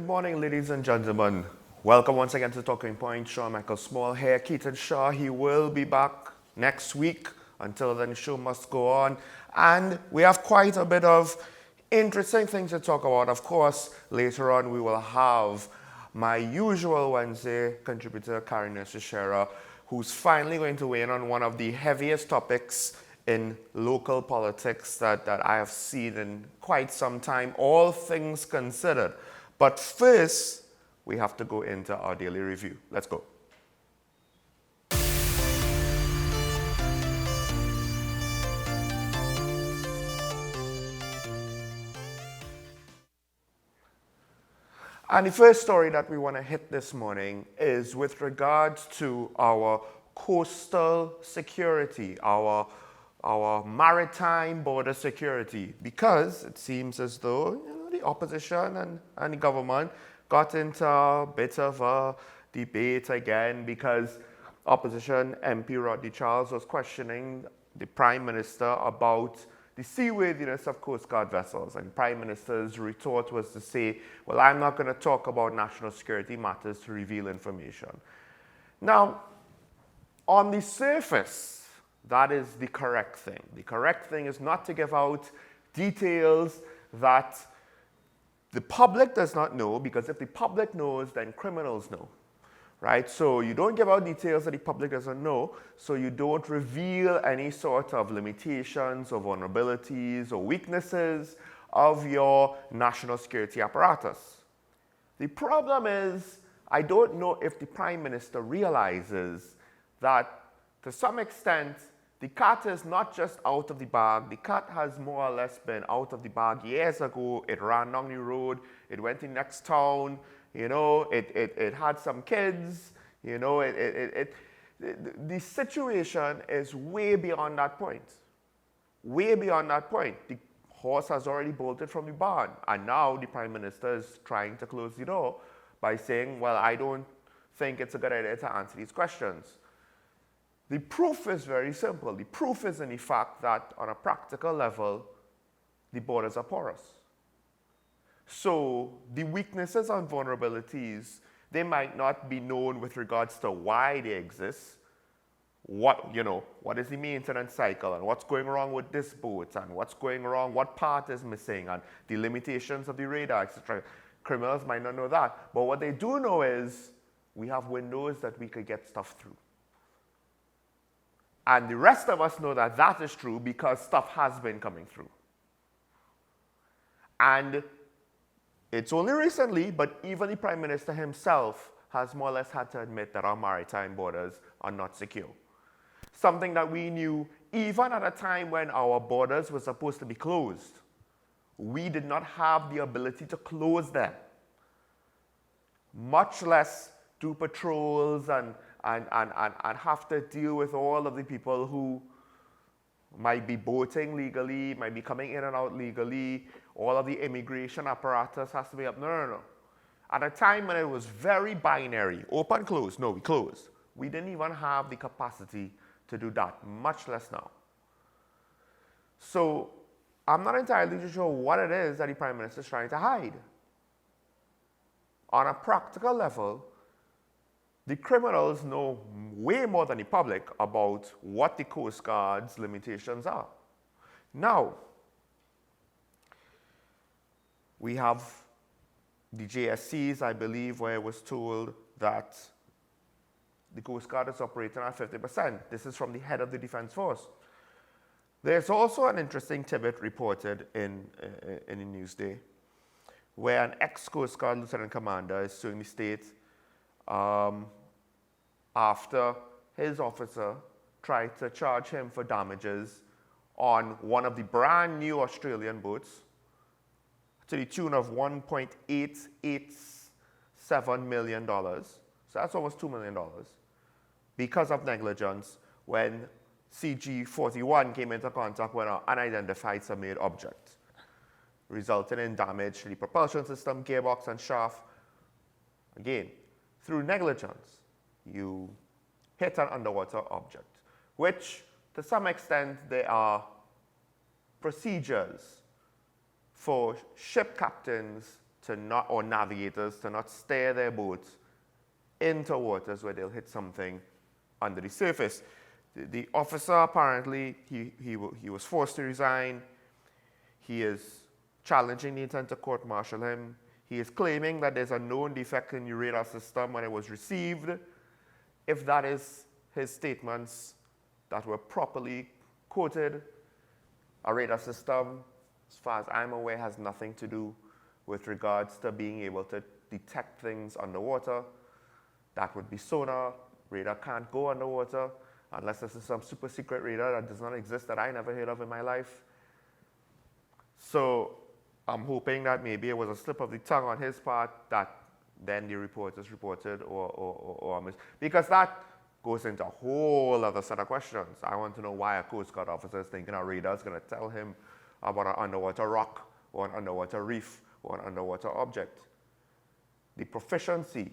Good morning, ladies and gentlemen. Welcome once again to Talking Point. Sean Michael Small here. Keaton Shaw, he will be back next week. Until then, the show must go on. And we have quite a bit of interesting things to talk about. Of course, later on we will have my usual Wednesday contributor, Karen Shishera, who's finally going to weigh in on one of the heaviest topics in local politics that I have seen in quite some time, all things considered. But first, we have to go into our daily review. Let's go. And the first story that we want to hit this morning is with regards to our coastal security, our maritime border security, because it seems as though the opposition and the government got into a bit of a debate again because opposition MP Rodney Charles was questioning the Prime Minister about the seaworthiness of Coast Guard vessels. And the Prime Minister's retort was to say, well, I'm not going to talk about national security matters to reveal information. Now, on the surface, that is the correct thing. The correct thing is not to give out details that the public does not know, because if the public knows, then criminals know, right? So you don't give out details that the public doesn't know, so you don't reveal any sort of limitations or vulnerabilities or weaknesses of your national security apparatus. The problem is, I don't know if the Prime Minister realizes that to some extent, the cat is not just out of the bag. The cat has more or less been out of the bag years ago. It ran down the road. It went to the next town. You know, it had some kids. You know, the situation is way beyond that point. Way beyond that point. The horse has already bolted from the barn. And now the Prime Minister is trying to close the door by saying, well, I don't think it's a good idea to answer these questions. The proof is very simple. The proof is in the fact that on a practical level, the borders are porous. So the weaknesses and vulnerabilities, they might not be known with regards to why they exist. What is the maintenance cycle and what's going wrong with this boat and what's going wrong, what part is missing and the limitations of the radar, etc. Criminals might not know that. But what they do know is we have windows that we could get stuff through. And the rest of us know that that is true because stuff has been coming through. And it's only recently, but even the Prime Minister himself has more or less had to admit that our maritime borders are not secure. Something that we knew even at a time when our borders were supposed to be closed. We did not have the ability to close them, much less do patrols and have to deal with all of the people who might be boating legally, might be coming in and out legally. All of the immigration apparatus has to be up. No. At a time when it was very binary, open, close, no, we closed. We didn't even have the capacity to do that, much less now. So I'm not entirely sure what it is that the Prime Minister is trying to hide. On a practical level, the criminals know way more than the public about what the Coast Guard's limitations are. Now, we have the JSCs, I believe, where it was told that the Coast Guard is operating at 50%. This is from the head of the Defense Force. There's also an interesting tidbit reported in the Newsday, where an ex-Coast Guard Lieutenant Commander is suing the state after his officer tried to charge him for damages on one of the brand new Australian boats to the tune of $1.887 million. So that's almost $2 million because of negligence when CG-41 came into contact with an unidentified submerged object, resulting in damage to the propulsion system, gearbox, and shaft. Again, through negligence, you hit an underwater object, which to some extent there are procedures for ship captains to not, or navigators to not steer their boats into waters where they'll hit something under the surface. The officer apparently, he was forced to resign. He is challenging the intent to court-martial him. He is claiming that there's a known defect in the radar system when it was received. If that is his statements that were properly quoted, a radar system, as far as I'm aware, has nothing to do with regards to being able to detect things underwater. That would be sonar. Radar can't go underwater unless this is some super secret radar that does not exist that I never heard of in my life. So I'm hoping that maybe it was a slip of the tongue on his part that then the reporters reported or because that goes into a whole other set of questions. I want to know why a Coast Guard officer is thinking a radar is going to tell him about an underwater rock or an underwater reef or an underwater object. The proficiency.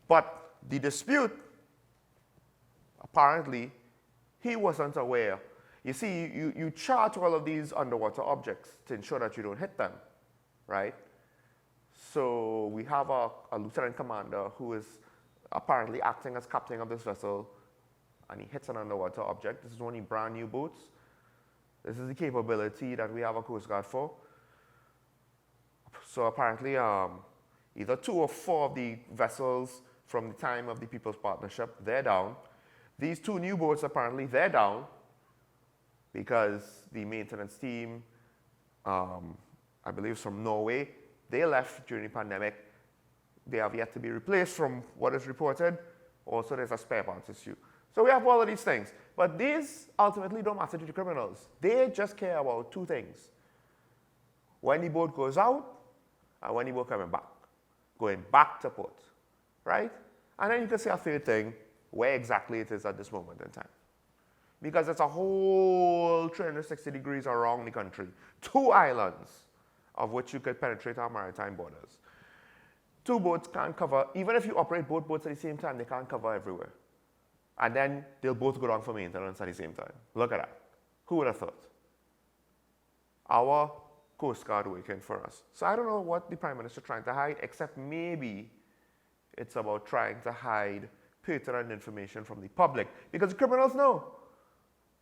But the dispute, apparently, he wasn't aware. You see, you chart all of these underwater objects to ensure that you don't hit them, right? So we have a lieutenant commander who is apparently acting as captain of this vessel, and he hits an underwater object. This is only brand new boats. This is the capability that we have a Coast Guard for. So apparently, either 2 or 4 of the vessels from the time of the People's Partnership, they're down. These 2 new boats, apparently, they're down because the maintenance team, I believe it's from Norway, they left during the pandemic. They have yet to be replaced from what is reported. Also, there's a spare parts issue. So we have all of these things. But these ultimately don't matter to the criminals. They just care about 2 things. When the boat goes out, and when the boat coming back. Going back to port, right? And then you can say a 3rd thing, where exactly it is at this moment in time. Because it's a whole 360 degrees around the country. 2 islands of which you could penetrate our maritime borders. 2 boats can't cover, even if you operate both boats at the same time, they can't cover everywhere. And then they'll both go down for maintenance at the same time. Look at that. Who would have thought? Our Coast Guard working for us. So I don't know what the Prime Minister is trying to hide, except maybe it's about trying to hide pertinent information from the public. Because the criminals know.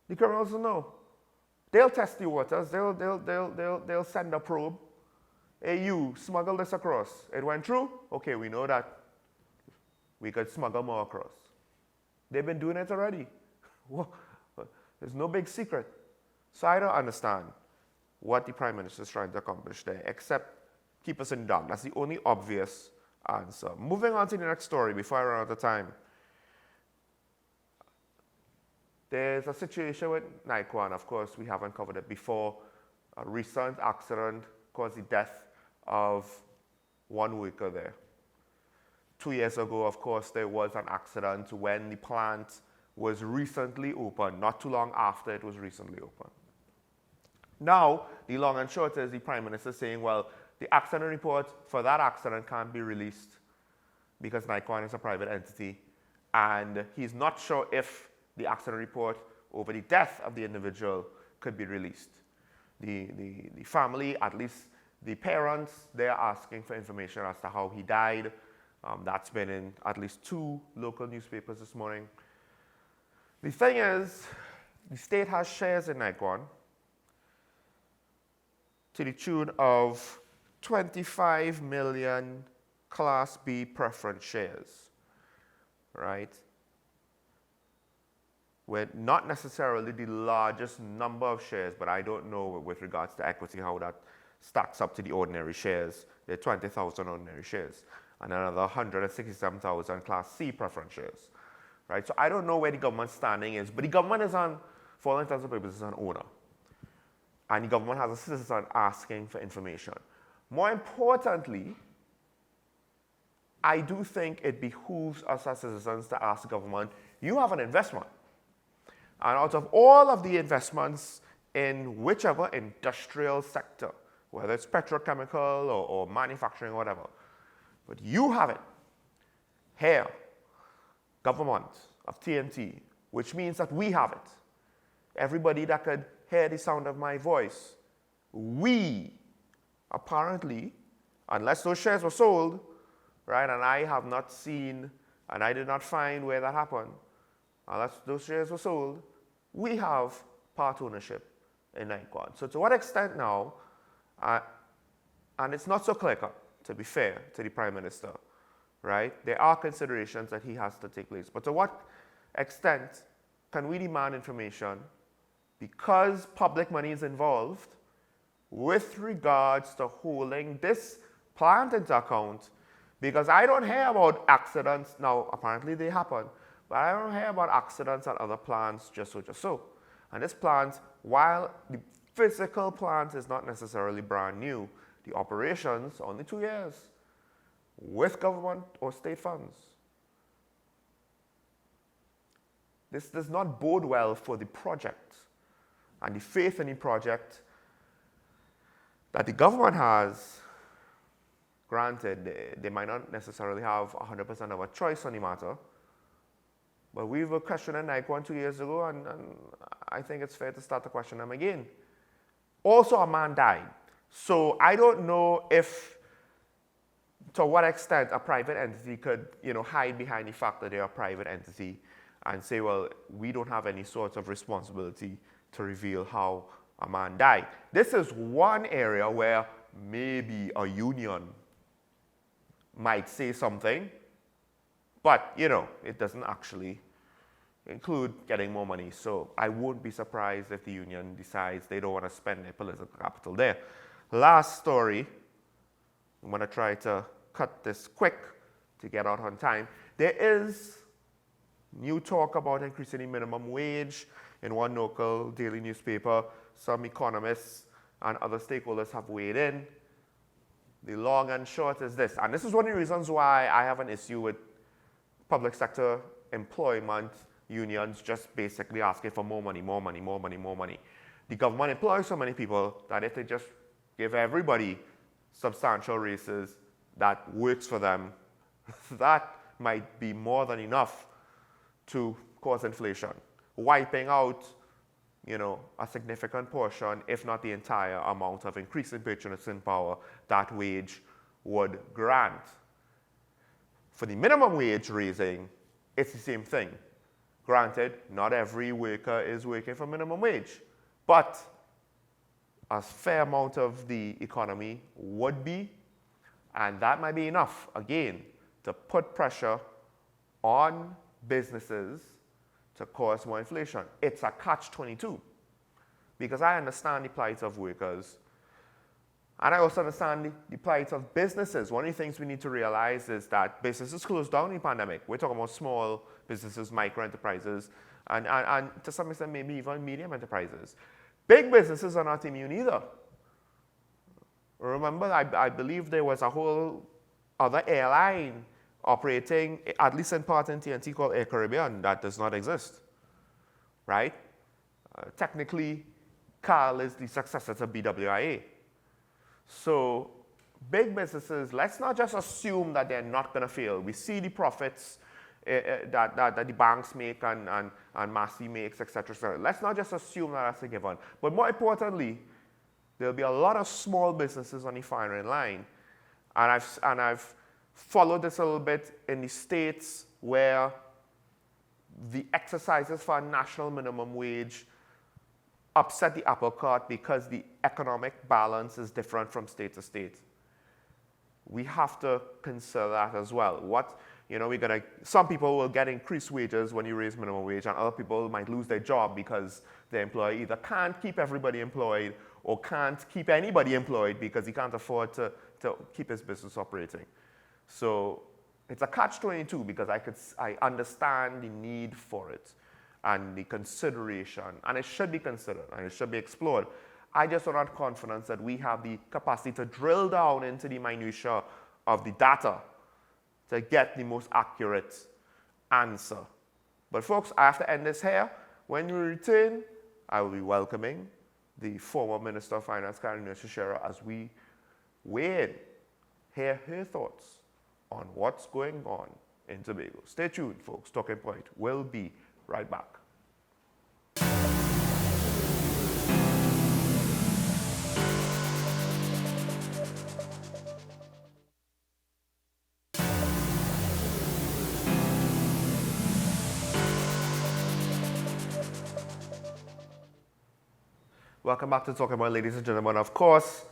The criminals know. They'll test the waters. They'll send a probe. Hey, you, smuggle this across. It went through? Okay, we know that we could smuggle more across. They've been doing it already. There's no big secret. So I don't understand what the Prime Minister is trying to accomplish there, except keep us in the dark. That's the only obvious answer. Moving on to the next story before I run out of time. There's a situation with Naikwan. Of course, we haven't covered it before. A recent accident caused the death of 1 worker there. 2 years ago, of course, there was an accident when the plant was recently opened, not too long after it was recently opened. Now, the long and short is the Prime Minister saying, well, the accident report for that accident can't be released because Naikwan is a private entity, and he's not sure if the accident report over the death of the individual could be released. The family, at least the parents, they're asking for information as to how he died. That's been in at least 2 local newspapers this morning. The thing is, the state has shares in Naikwan to the tune of 25 million Class B preference shares, right? We're not necessarily the largest number of shares, but I don't know with regards to equity how that stacks up to the ordinary shares. There are 20,000 ordinary shares and another 167,000 Class C preference shares, right? So I don't know where the government's standing is, but the government is on, for all intents and purposes, an owner. And the government has a citizen asking for information. More importantly, I do think it behooves us as citizens to ask the government, you have an investment. And out of all of the investments in whichever industrial sector, whether it's petrochemical or manufacturing or whatever, but you have it here, government of TNT, which means that we have it. Everybody that could hear the sound of my voice, we apparently unless those shares were sold, right? And I have not seen, and I did not find where that happened. Unless those shares were sold, we have part ownership in Nikon. So to what extent now, and it's not so clear-cut, to be fair to the Prime Minister, right? There are considerations that he has to take place. But to what extent can we demand information because public money is involved with regards to holding this plant into account? Because I don't hear about accidents. Now, apparently they happen, but I don't hear about accidents at other plants just so. And this plant, while the physical plant is not necessarily brand new, the operations only 2 years with government or state funds. This does not bode well for the project and the faith in the project that the government has. Granted, they might not necessarily have 100% of a choice on the matter, but we were questioning Nikon 2 years ago, and I think it's fair to start to question them again. Also, a man died. So I don't know to what extent a private entity could, hide behind the fact that they're a private entity and say, well, we don't have any sort of responsibility to reveal how a man died. This is one area where maybe a union might say something, but, it doesn't actually include getting more money. So I won't be surprised if the union decides they don't want to spend their political capital there. Last story, I'm going to try to cut this quick to get out on time. There is new talk about increasing the minimum wage in one local daily newspaper. Some economists and other stakeholders have weighed in. The long and short is this, and this is one of the reasons why I have an issue with public sector employment unions just basically asking for more money. The government employs so many people that if they just give everybody substantial raises that works for them, that might be more than enough to cause inflation, wiping out, a significant portion, if not the entire amount of increase in purchasing power that wage would grant. For the minimum wage raising, it's the same thing. Granted, not every worker is working for minimum wage, but a fair amount of the economy would be, and that might be enough, again, to put pressure on businesses to cause more inflation. It's a catch-22, because I understand the plight of workers, and I also understand the plight of businesses. One of the things we need to realize is that businesses closed down in the pandemic. We're talking about small businesses, micro enterprises, and to some extent maybe even medium enterprises. Big businesses are not immune either. Remember, I believe there was a whole other airline operating, at least in part in TNT, called Air Caribbean, that does not exist, right? Technically, CAL is the successor to BWIA. So big businesses, let's not just assume that they're not going to fail. We see the profits that the banks make and Massey makes, etc. Let's not just assume that that's a given. But more importantly, there'll be a lot of small businesses on the firing line. And I've followed this a little bit in the states where the exercises for a national minimum wage upset the apple cart because the economic balance is different from state to state. We have to consider that as well. Some people will get increased wages when you raise minimum wage, and other people might lose their job because their employer either can't keep everybody employed or can't keep anybody employed because he can't afford to keep his business operating. So it's a catch-22 because I understand the need for it and the consideration, and it should be considered and it should be explored. I just don't have confidence that we have the capacity to drill down into the minutiae of the data to get the most accurate answer. But folks, I have to end this here. When we return, I will be welcoming the former Minister of Finance, Karen Shishera, as we weigh in, hear her thoughts on what's going on in Tobago. Stay tuned, folks. Talking Point will be right back. Welcome back to Talking About, ladies and gentlemen. Of course,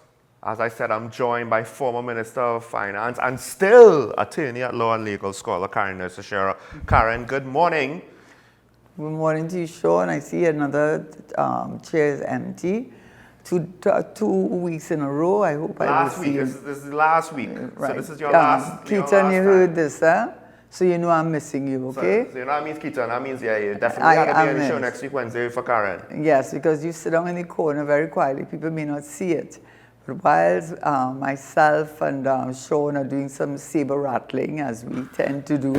as I said, I'm joined by former Minister of Finance and still attorney at law and legal scholar Karen Nurse-Shera. Karen, good morning. Good morning to you, Sean. I see another chair is empty. 2 weeks in a row. I hope I will see you. This is the last week. Right. So this is your last. Keaton, you heard this, huh? So you know I'm missing you, okay? So you know that means Keaton. That means you definitely have to be on the show next week Wednesday for Karen. Yes, because you sit down in the corner very quietly. People may not see it. But while myself and Sean are doing some saber rattling, as we tend to do,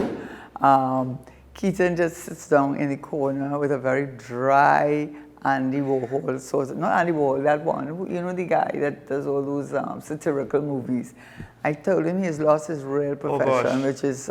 Keaton just sits down in the corner with a very dry Andy Warhol, not Andy Warhol, that one, you know, the guy that does all those satirical movies. I told him he's lost his real profession, which is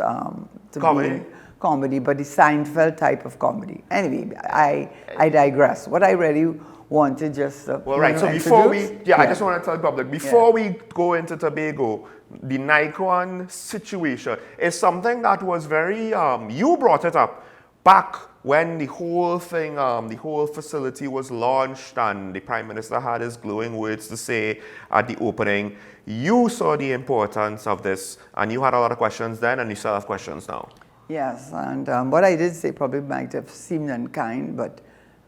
comedy, but the Seinfeld type of comedy. Anyway, I digress. What I really wanted just well, right. So before I just want to tell the public, before we go into Tobago, the Nikon situation is something that was very, you brought it up back when the whole thing, the whole facility was launched and the Prime Minister had his glowing words to say at the opening. You saw the importance of this and you had a lot of questions then and you still have questions now. Yes, and what I did say probably might have seemed unkind, but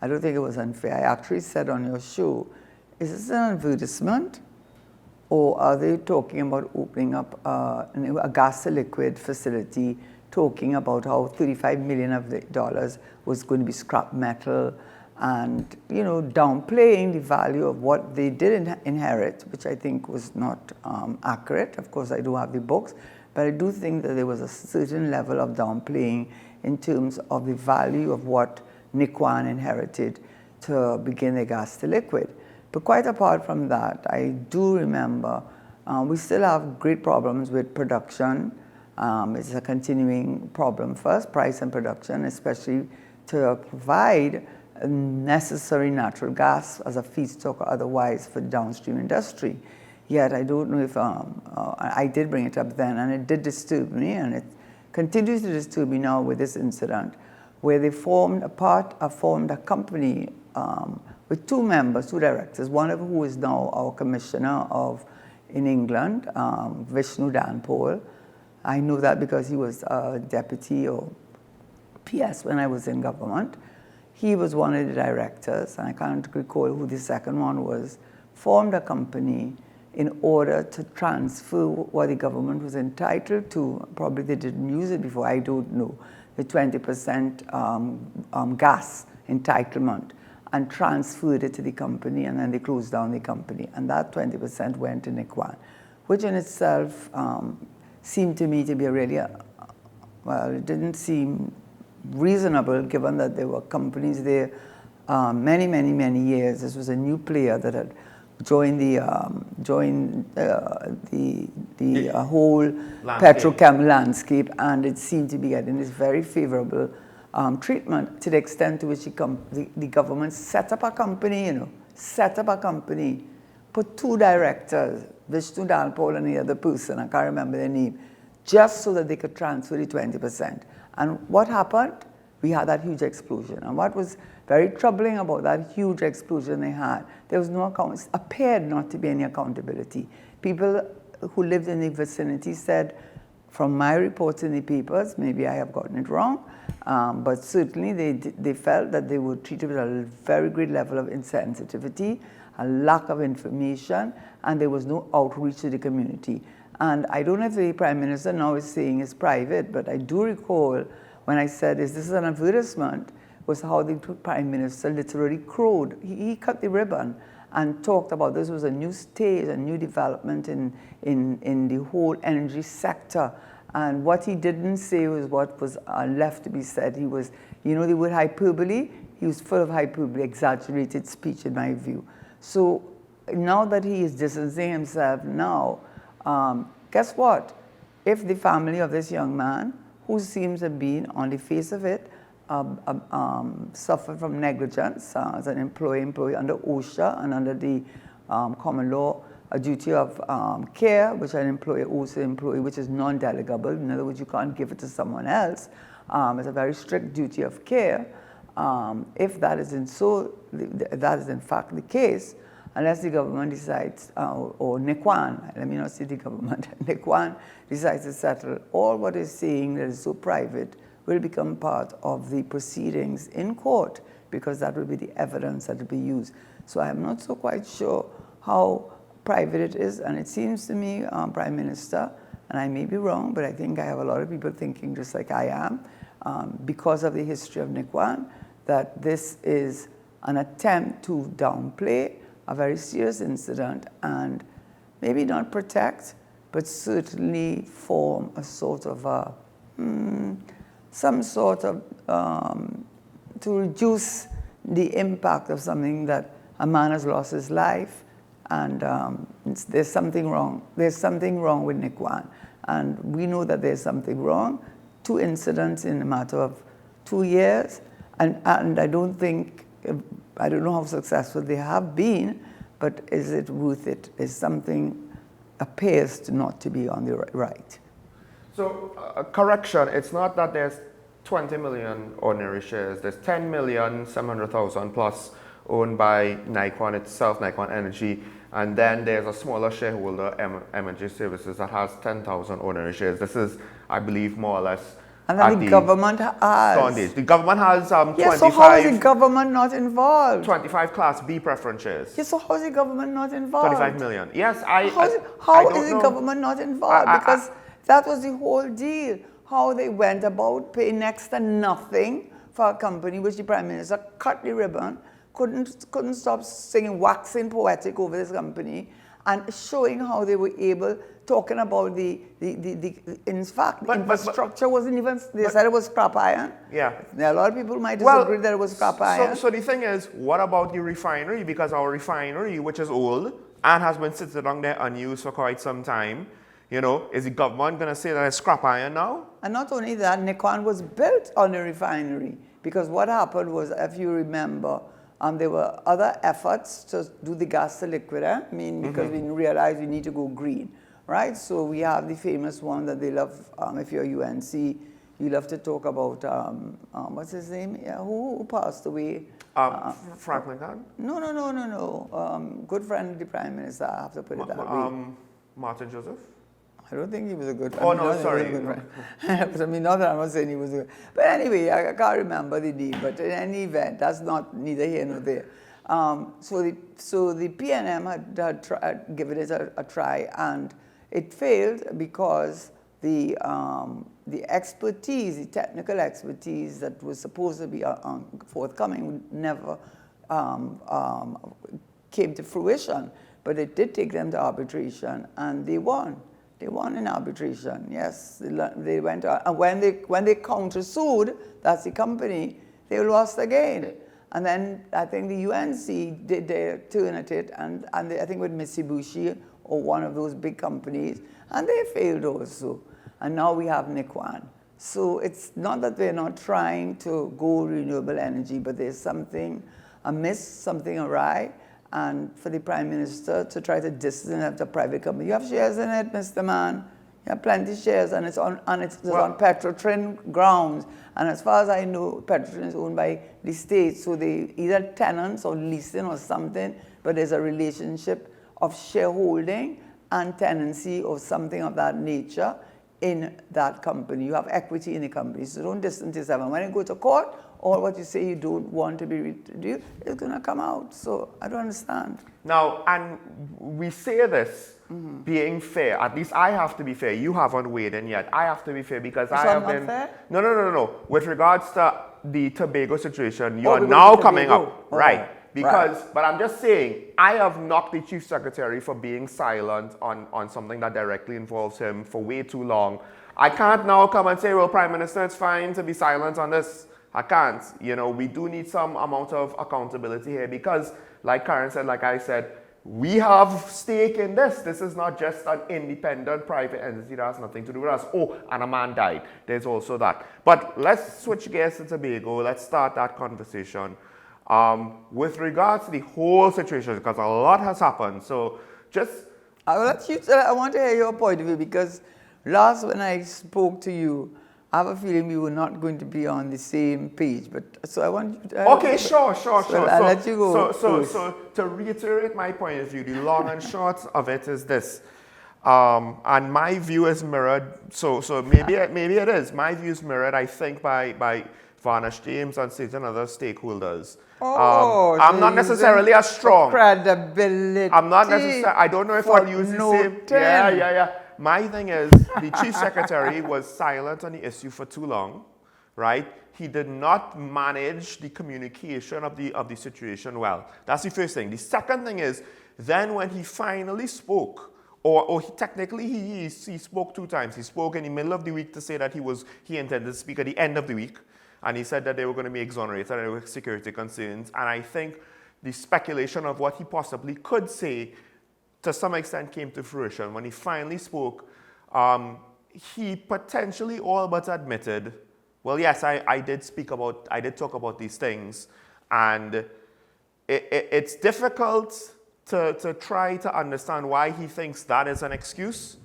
I don't think it was unfair. I actually said on your show, is this an advertisement? Or are they talking about opening up a gas to liquid facility, talking about how $35 million of the dollars was going to be scrap metal and, you know, downplaying the value of what they did inherit, which I think was not accurate. Of course, I do have the books, but I do think that there was a certain level of downplaying in terms of the value of what Nikwan inherited to begin the gas to liquid. But quite apart from that, I do remember we still have great problems with production. It's a continuing problem for us, price and production, especially to provide necessary natural gas as a feedstock or otherwise for the downstream industry. Yet I don't know if I did bring it up then, and it did disturb me, and it continues to disturb me now with this incident, where they formed a company with two directors, one of who is now our commissioner in England, Vishnu Danpal. I know that because he was a deputy or PS when I was in government. He was one of the directors, and I can't recall who the second one was, formed a company in order to transfer what the government was entitled to. Probably they didn't use it before, I don't know, the 20% gas entitlement, and transferred it to the company, and then they closed down the company. And that 20% went to Nikwan, which in itself seemed to me to be well, it didn't seem reasonable given that there were companies there many, many, many years. This was a new player that had joined the whole petrochem landscape, and it seemed to be getting this very favorable treatment, to the extent to which the government set up a company, put two directors, Vishnu Danpal and the other person, I can't remember their name, just so that they could transfer the 20%. And what happened? We had that huge explosion. And what was very troubling about that huge explosion they had, there was no account, appeared not to be any accountability. People who lived in the vicinity said, from my reports in the papers, maybe I have gotten it wrong, but certainly they felt that they were treated with a very great level of insensitivity, a lack of information, and there was no outreach to the community. And I don't know if the Prime Minister now is saying it's private, but I do recall when I said, is this an advertisement, was how the Prime Minister literally crowed. He cut the ribbon and talked about this was a new stage, a new development in the whole energy sector. And what he didn't say was what was left to be said. He was, you know, the word hyperbole, he was full of hyperbole, exaggerated speech in my view. So now that he is distancing himself now, guess what? If the family of this young man, who seems to have been, on the face of it, suffered from negligence as an employee under OSHA and under the common law, a duty of care, which an employer owes to an employee, which is non-delegable. In other words, you can't give it to someone else. It's a very strict duty of care. If that is that is in fact the case, unless the government decides, or NECWAN, let me not say the government, NECWAN decides to settle, all what is saying that is so private will become part of the proceedings in court, because that will be the evidence that will be used. So I'm not so quite sure how private it is, and it seems to me, Prime Minister, and I may be wrong, but I think I have a lot of people thinking just like I am, because of the history of NECWAN, that this is an attempt to downplay a very serious incident and maybe not protect, but certainly form a sort of some sort of, to reduce the impact of something that a man has lost his life, and there's something wrong. There's something wrong with NECWAN, and we know that there's something wrong. 2 incidents in a matter of 2 years, and I don't think, I don't know how successful they have been, but is it worth it? Is something appears to not to be on the right. So, correction, it's not that there's 20 million ordinary shares. There's 10,700,000 plus owned by NICON itself, NICON Energy, and then there's a smaller shareholder, M&J Services, that has 10,000 ordinary shares. This is, I believe, more or less. And then the government has. The government has 25. Yes, so how is the government not involved? 25 Class B preference shares. Yes, so how is the government not involved? 25 million. Yes, How is the government not involved? Because that was the whole deal. How they went about paying next to nothing for a company which the Prime Minister cut the ribbon, couldn't stop singing, waxing poetic over this company, and showing how they were able, talking about in fact, the infrastructure wasn't even, they said it was scrap iron. Yeah. Now, a lot of people might disagree that it was scrap iron. So the thing is, what about the refinery? Because our refinery, which is old and has been sitting down there unused for quite some time, you know, is the government going to say that it's scrap iron now? And not only that, NECWAN was built on the refinery, because what happened was, if you remember, there were other efforts to do the gas to liquid, because we realized we need to go green, right? So we have the famous one that they love, if you're UNC, you love to talk about, what's his name? Yeah, who passed away? Franklin Khan? No. Good friend of the Prime Minister, I have to put it that way. Martin Joseph? I don't think he was a good friend. Oh, no, sorry. I mean, not that I'm not saying he was a good. But anyway, I can't remember the name. But in any event, that's not neither here nor there. So the PNM had given it a try, and it failed because the expertise, the technical expertise that was supposed to be forthcoming never came to fruition. But it did take them to arbitration, and they won. They won in arbitration, yes. They went out, and when they countersued, that's the company, they lost again. And then I think the UNC did their turn at it, and I think with Mitsubishi or one of those big companies, and they failed also. And now we have NECWAN. So it's not that they're not trying to go renewable energy, but there's something amiss, something awry. And for the Prime Minister to try to distance the private company. You have shares in it, Mr. Man. You have plenty of shares, and it's on Petrotrin grounds. And as far as I know, Petrotrin is owned by the state, so they either tenants or leasing or something, but there's a relationship of shareholding and tenancy or something of that nature in that company. You have equity in the company, so don't distance yourself. And when you go to court, all what you say you don't want to be reduced is going to come out. So I don't understand. Now, and we say this being fair. At least I have to be fair. You haven't weighed in yet. I have to be fair because I have been. Fair? No. With regards to the Tobago situation, you are now coming up, right? Because, but I'm just saying, I have knocked the Chief Secretary for being silent on something that directly involves him for way too long. I can't now come and say, well, Prime Minister, it's fine to be silent on this. I can't. You know, we do need some amount of accountability here because, like Karen said, like I said, we have stake in this. This is not just an independent private entity that has nothing to do with us. Oh, and a man died. There's also that. But let's switch gears to Tobago. Let's start that conversation. With regards to the whole situation, because a lot has happened. So just... I want to hear your point of view because last when I spoke to you, I have a feeling we were not going to be on the same page, but so I want you to... Okay, sure. I'll let you go So to reiterate my point of view, the long and short of it is this. And my view is mirrored, so maybe it is. My view is mirrored, I think, by Varnish James and certain other stakeholders. I'm not necessarily as strong. Credibility. I'm not necessarily, I don't know if I'll use the same. Yeah. My thing is, the Chief Secretary was silent on the issue for too long, right? He did not manage the communication of the situation well. That's the first thing. The second thing is, then when he finally spoke, or he spoke 2 times. He spoke in the middle of the week to say that he intended to speak at the end of the week, and he said that they were going to be exonerated and there were security concerns. And I think the speculation of what he possibly could say to some extent came to fruition. When he finally spoke, he potentially all but admitted, well, yes, I did talk about these things, and it's difficult to try to understand why he thinks that is an excuse,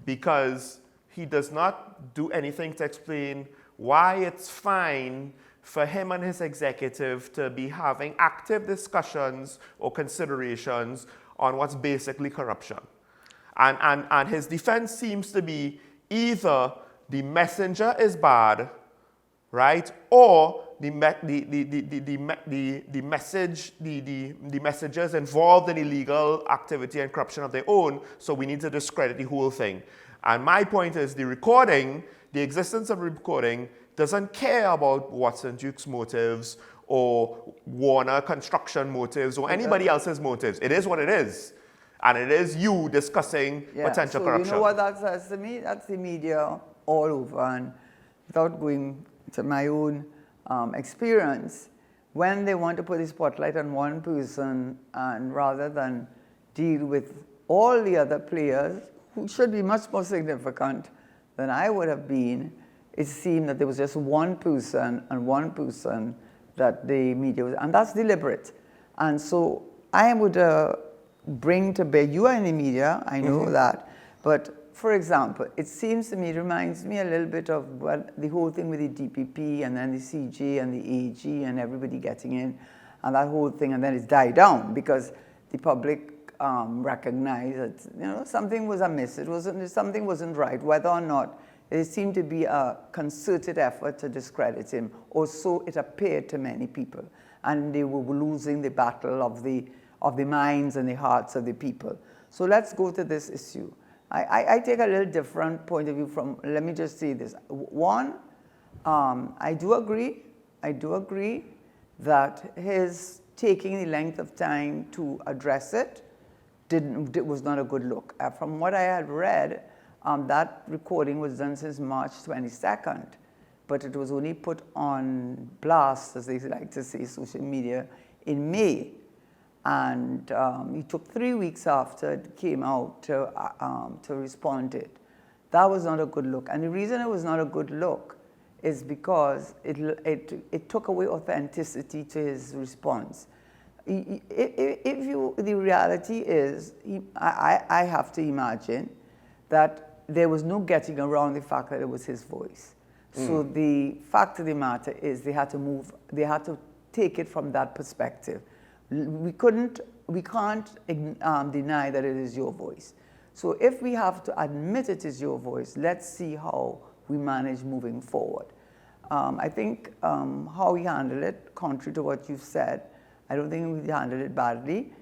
because he does not do anything to explain why it's fine for him and his executive to be having active discussions or considerations on what's basically corruption. And his defense seems to be either the messenger is bad, right, or the messengers involved in illegal activity and corruption of their own, so we need to discredit the whole thing. And my point is the recording, the existence of the recording, doesn't care about Watson Duke's motives or Warner Construction motives or anybody else's motives. It is what it is. And it is you discussing potential corruption. You know what that says to me? That's the media all over. And without going to my own experience, when they want to put the spotlight on one person, and rather than deal with all the other players who should be much more significant than I would have been, it seemed that there was just one person that the media was, and that's deliberate. And so I would bring to bear, you are in the media, I know that, but for example, it seems to me, it reminds me a little bit of the whole thing with the DPP and then the CJ and the AG and everybody getting in, and that whole thing, and then it's died down because the public recognized that something was amiss. Something wasn't right, whether or not there seemed to be a concerted effort to discredit him, or so it appeared to many people, and they were losing the battle of the minds and the hearts of the people. So let's go to this issue. I take a little different point of view from, let me just say this. One, I do agree that his taking the length of time to address it was not a good look. From what I had read, that recording was done since March 22nd, but it was only put on blast, as they like to say, social media, in May. And he took 3 weeks after it came out to respond to it. That was not a good look. And the reason it was not a good look is because it took away authenticity to his response. The reality is, I have to imagine that there was no getting around the fact that it was his voice. So the fact of the matter is they had to take it from that perspective. We can't deny that it is your voice. So if we have to admit it is your voice, let's see how we manage moving forward. I think how he handled it, contrary to what you've said, I don't think he handled it badly.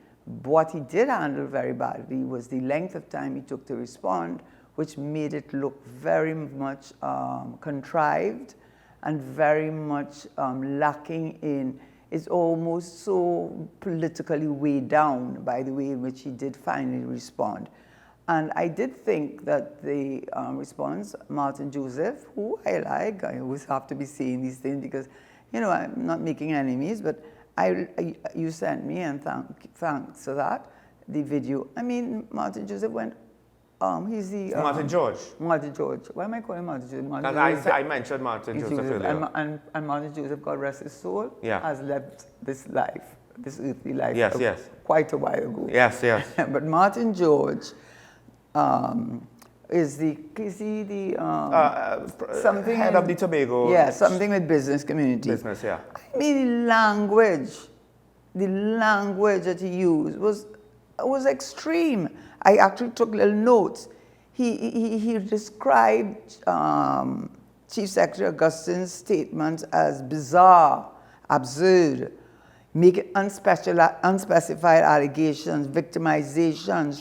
What he did handle very badly was the length of time he took to respond, which made it look very much contrived and very much lacking in. It's almost so politically weighed down by the way in which he did finally respond. And I did think that the response, Martin Joseph, who I like, I always have to be saying these things because, I'm not making enemies, but you sent me, and thanks for that, the video. I mean, Martin Joseph went, he's the... Martin George. Martin George. Why am I calling Martin Joseph? Because I mentioned Martin Joseph earlier. And Martin Joseph, God rest his soul, has left this life, this earthly life, quite a while ago. Yes. But Martin George is the something head of the Tobago. Yeah, something with business community. Business, yeah. I mean, the language that he used was extreme. I actually took little notes. He described Chief Secretary Augustine's statements as bizarre, absurd, making unspecified allegations, victimization,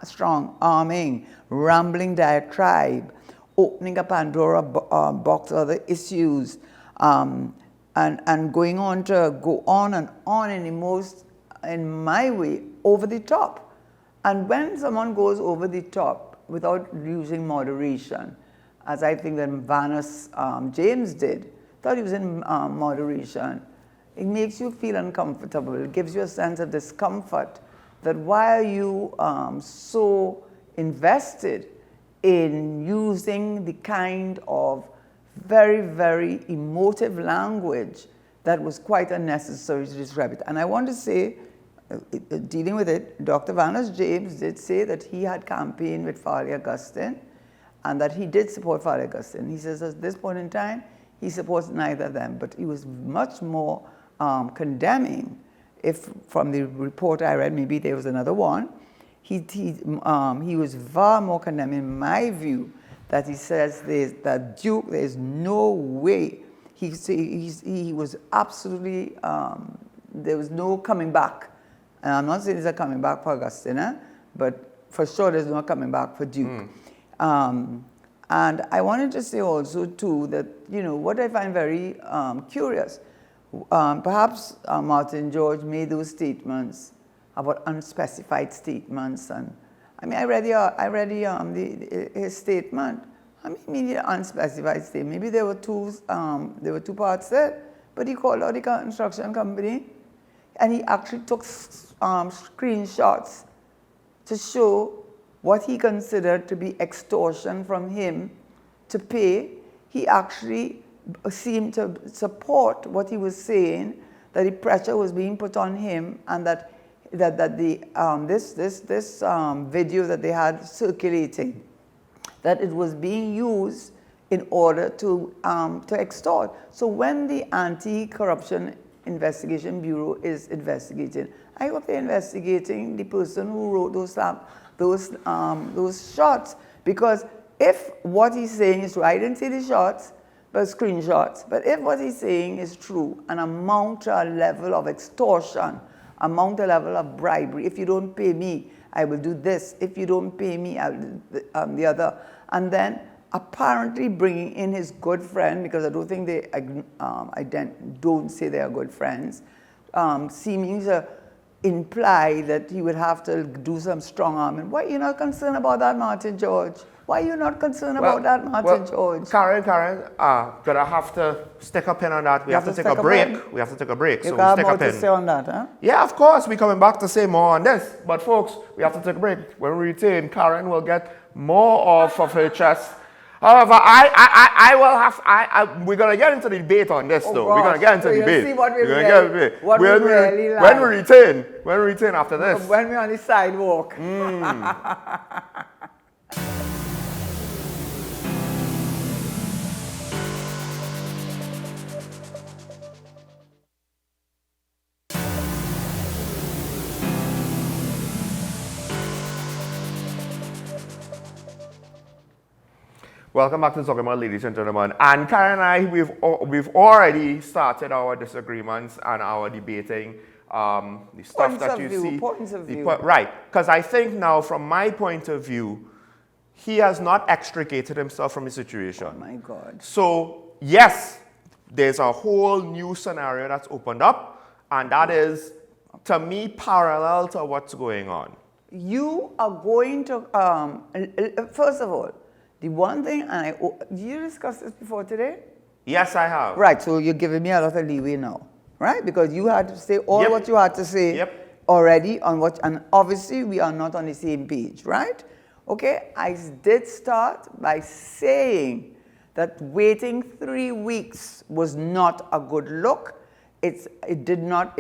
strong arming, rambling diatribe, opening a Pandora box of other issues, and going on to go on and on in the most, in my way, over the top. And when someone goes over the top without using moderation, as I think that Vanus James did, thought he was in moderation, it makes you feel uncomfortable. It gives you a sense of discomfort that why are you so invested in using the kind of very, very emotive language that was quite unnecessary to describe it. And I want to say, dealing with it, Dr. Vanus James did say that he had campaigned with Father Augustine and that he did support Father Augustine. He says at this point in time, he supports neither of them, but he was much more condemning. If from the report I read, maybe there was another one, he was far more condemning, in my view, that he says that Duke, there's no way. He was absolutely, there was no coming back. And I'm not saying there's a coming back for Augustina, but for sure there's no coming back for Duke. And I wanted to say also too that, you know, what I find very curious, perhaps Martin George made those statements about unspecified statements, and I mean I read his statement. I mean maybe an unspecified statement. Maybe there were two parts there, but he called out the construction company, and he actually took screenshots to show what he considered to be extortion from him to pay. He actually seemed to support what he was saying, that the pressure was being put on him, and that this video that they had circulating, that it was being used in order to extort. So when the Anti-Corruption Investigation Bureau is investigating, I hope they're investigating the person who wrote those shots, because if what he's saying is true, I didn't see the shots, but screenshots, but if what he's saying is true and amount to a level of extortion, amount to a level of bribery, if you don't pay me, I will do this, if you don't pay me, I will do the other, and then apparently bringing in his good friend, because I don't think they don't say they are good friends, seeming to imply that he would have to do some strong arming. Why are you not concerned about that, Martin George? Why are you not concerned about that, Martin George? Karen, gonna have to stick a pin on that. We have to take a break. We have to take a break. You got more to say on that, huh? Yeah, of course. We're coming back to say more on this. But folks, we have to take a break. When we return, Karen will get more off of her chest. However, we're going to get into the debate on this, though. Gosh. We're going to get into the debate. See what we really like. When we return after this. When we're on the sidewalk. Welcome back to Talking About, ladies and gentlemen. And Karen and I, we've already started our disagreements and our debating the stuff that you see. Points of view. Right, because I think now, from my point of view, he has not extricated himself from the situation. Oh my God. So yes, there's a whole new scenario that's opened up, and that is, to me, parallel to what's going on. You are going to, first of all, the one thing, did you discuss this before today? Yes, I have. Right, so you're giving me a lot of leeway now, right? Because you had to say all what you had to say already on what, and obviously we are not on the same page, right? Okay, I did start by saying that waiting 3 weeks was not a good look. It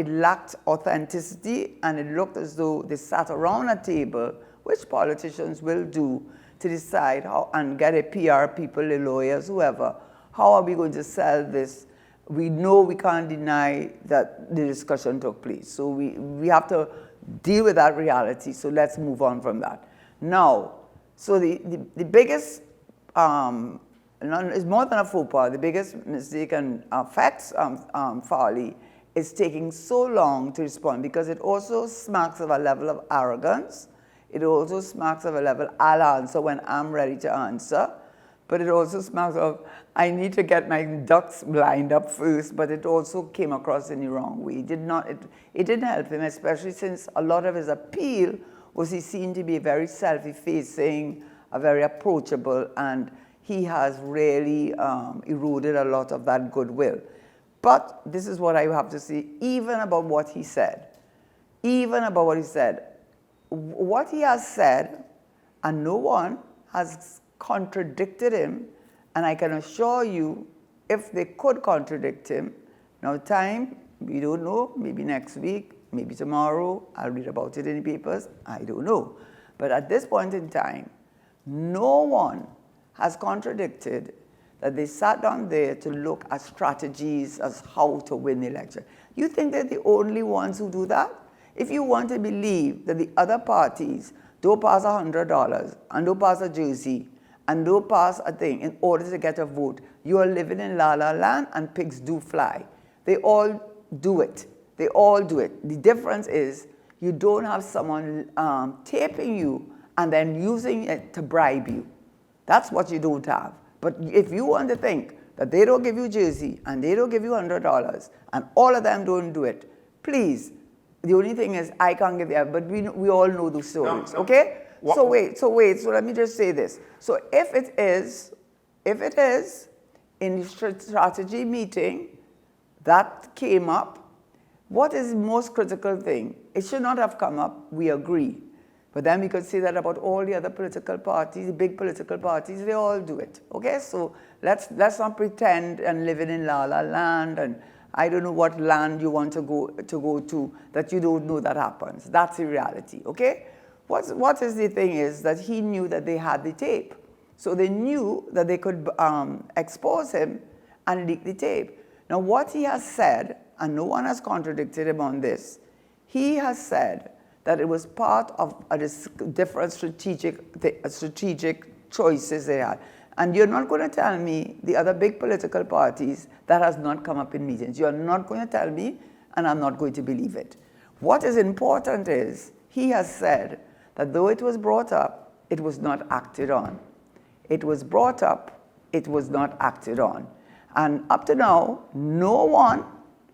lacked authenticity, and it looked as though they sat around a table, which politicians will do, to decide how, and get a PR people, the lawyers, whoever, how are we going to sell this? We know we can't deny that the discussion took place. So we have to deal with that reality. So let's move on from that. Now, so the biggest, it's more than a faux pas, the biggest mistake and affects Farley is taking so long to respond, because it also smacks of a level of arrogance. It also smacks of a level, I'll answer when I'm ready to answer. But it also smacks of, I need to get my ducks lined up first, but it also came across in the wrong way. It didn't help him, especially since a lot of his appeal was he seemed to be very self-effacing, very approachable, and he has really eroded a lot of that goodwill. But this is what I have to say, even about what he said. What he has said, and no one has contradicted him, and I can assure you, if they could contradict him, now time, we don't know, maybe next week, maybe tomorrow, I'll read about it in the papers, I don't know. But at this point in time, no one has contradicted that they sat down there to look at strategies as how to win the election. You think they're the only ones who do that? If you want to believe that the other parties don't pass $100 and don't pass a jersey and don't pass a thing in order to get a vote, you are living in la la land and pigs do fly. They all do it. They all do it. The difference is you don't have someone taping you and then using it to bribe you. That's what you don't have. But if you want to think that they don't give you jersey and they don't give you $100 and all of them don't do it, please, the only thing is I can't give you, but we all know those stories, okay? What? So let me just say this. So if it is in the strategy meeting that came up, what is the most critical thing? It should not have come up, we agree. But then we could say that about all the other political parties, the big political parties, they all do it. Okay, so let's not pretend and live in la la land, and I don't know what land you want to go to that you don't know that happens. That's the reality. Okay, what is the thing is that he knew that they had the tape, so they knew that they could expose him and leak the tape. Now, what he has said, and no one has contradicted him on this, he has said that it was part of different strategic choices they had. And you're not going to tell me the other big political parties that has not come up in meetings. You're not going to tell me, and I'm not going to believe it. What is important is he has said that though it was brought up, it was not acted on. It was brought up, it was not acted on. And up to now, no one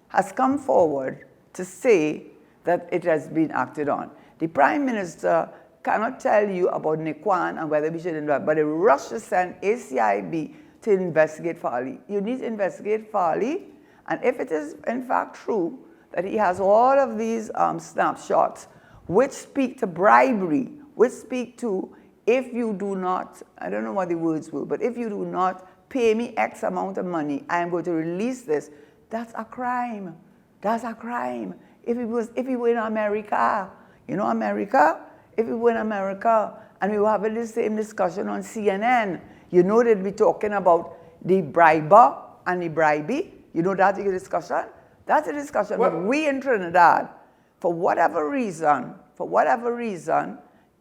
has come forward to say that it has been acted on. The Prime Minister cannot tell you about Nikwan and whether we should invest, but they rush to send ACIB to investigate Farley. You need to investigate Farley, and if it is in fact true that he has all of these snapshots which speak to bribery, which speak to if you do not, I don't know what the words were, but if you do not pay me X amount of money, I am going to release this, that's a crime. That's a crime. If we were in America, you know America? If we were in America and we were having the same discussion on CNN, you know they'd be talking about the briber and the bribee. You know that's a discussion? That's a discussion. But we in Trinidad, for whatever reason,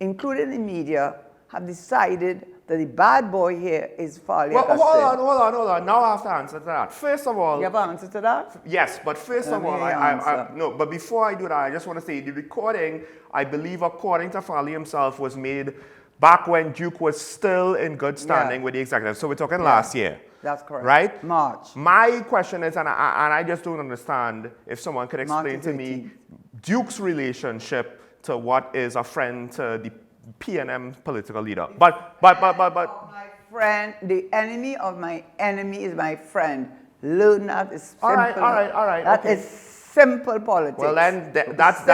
including the media, have decided that the bad boy here is Farley. Well, hold on. Now I have to answer to that. First of all... You have an answer to that? Yes, but first of all, no, but before I do that, I just want to say the recording, I believe, according to Farley himself, was made back when Duke was still in good standing with the executive. So we're talking last year. That's correct. Right? March. My question is, and I just don't understand if someone could explain to me Duke's relationship to what is a friend to the PNM political leader. But my friend, the enemy of my enemy is my friend. Learn that is simple. All right. That is simple politics. Well, then that's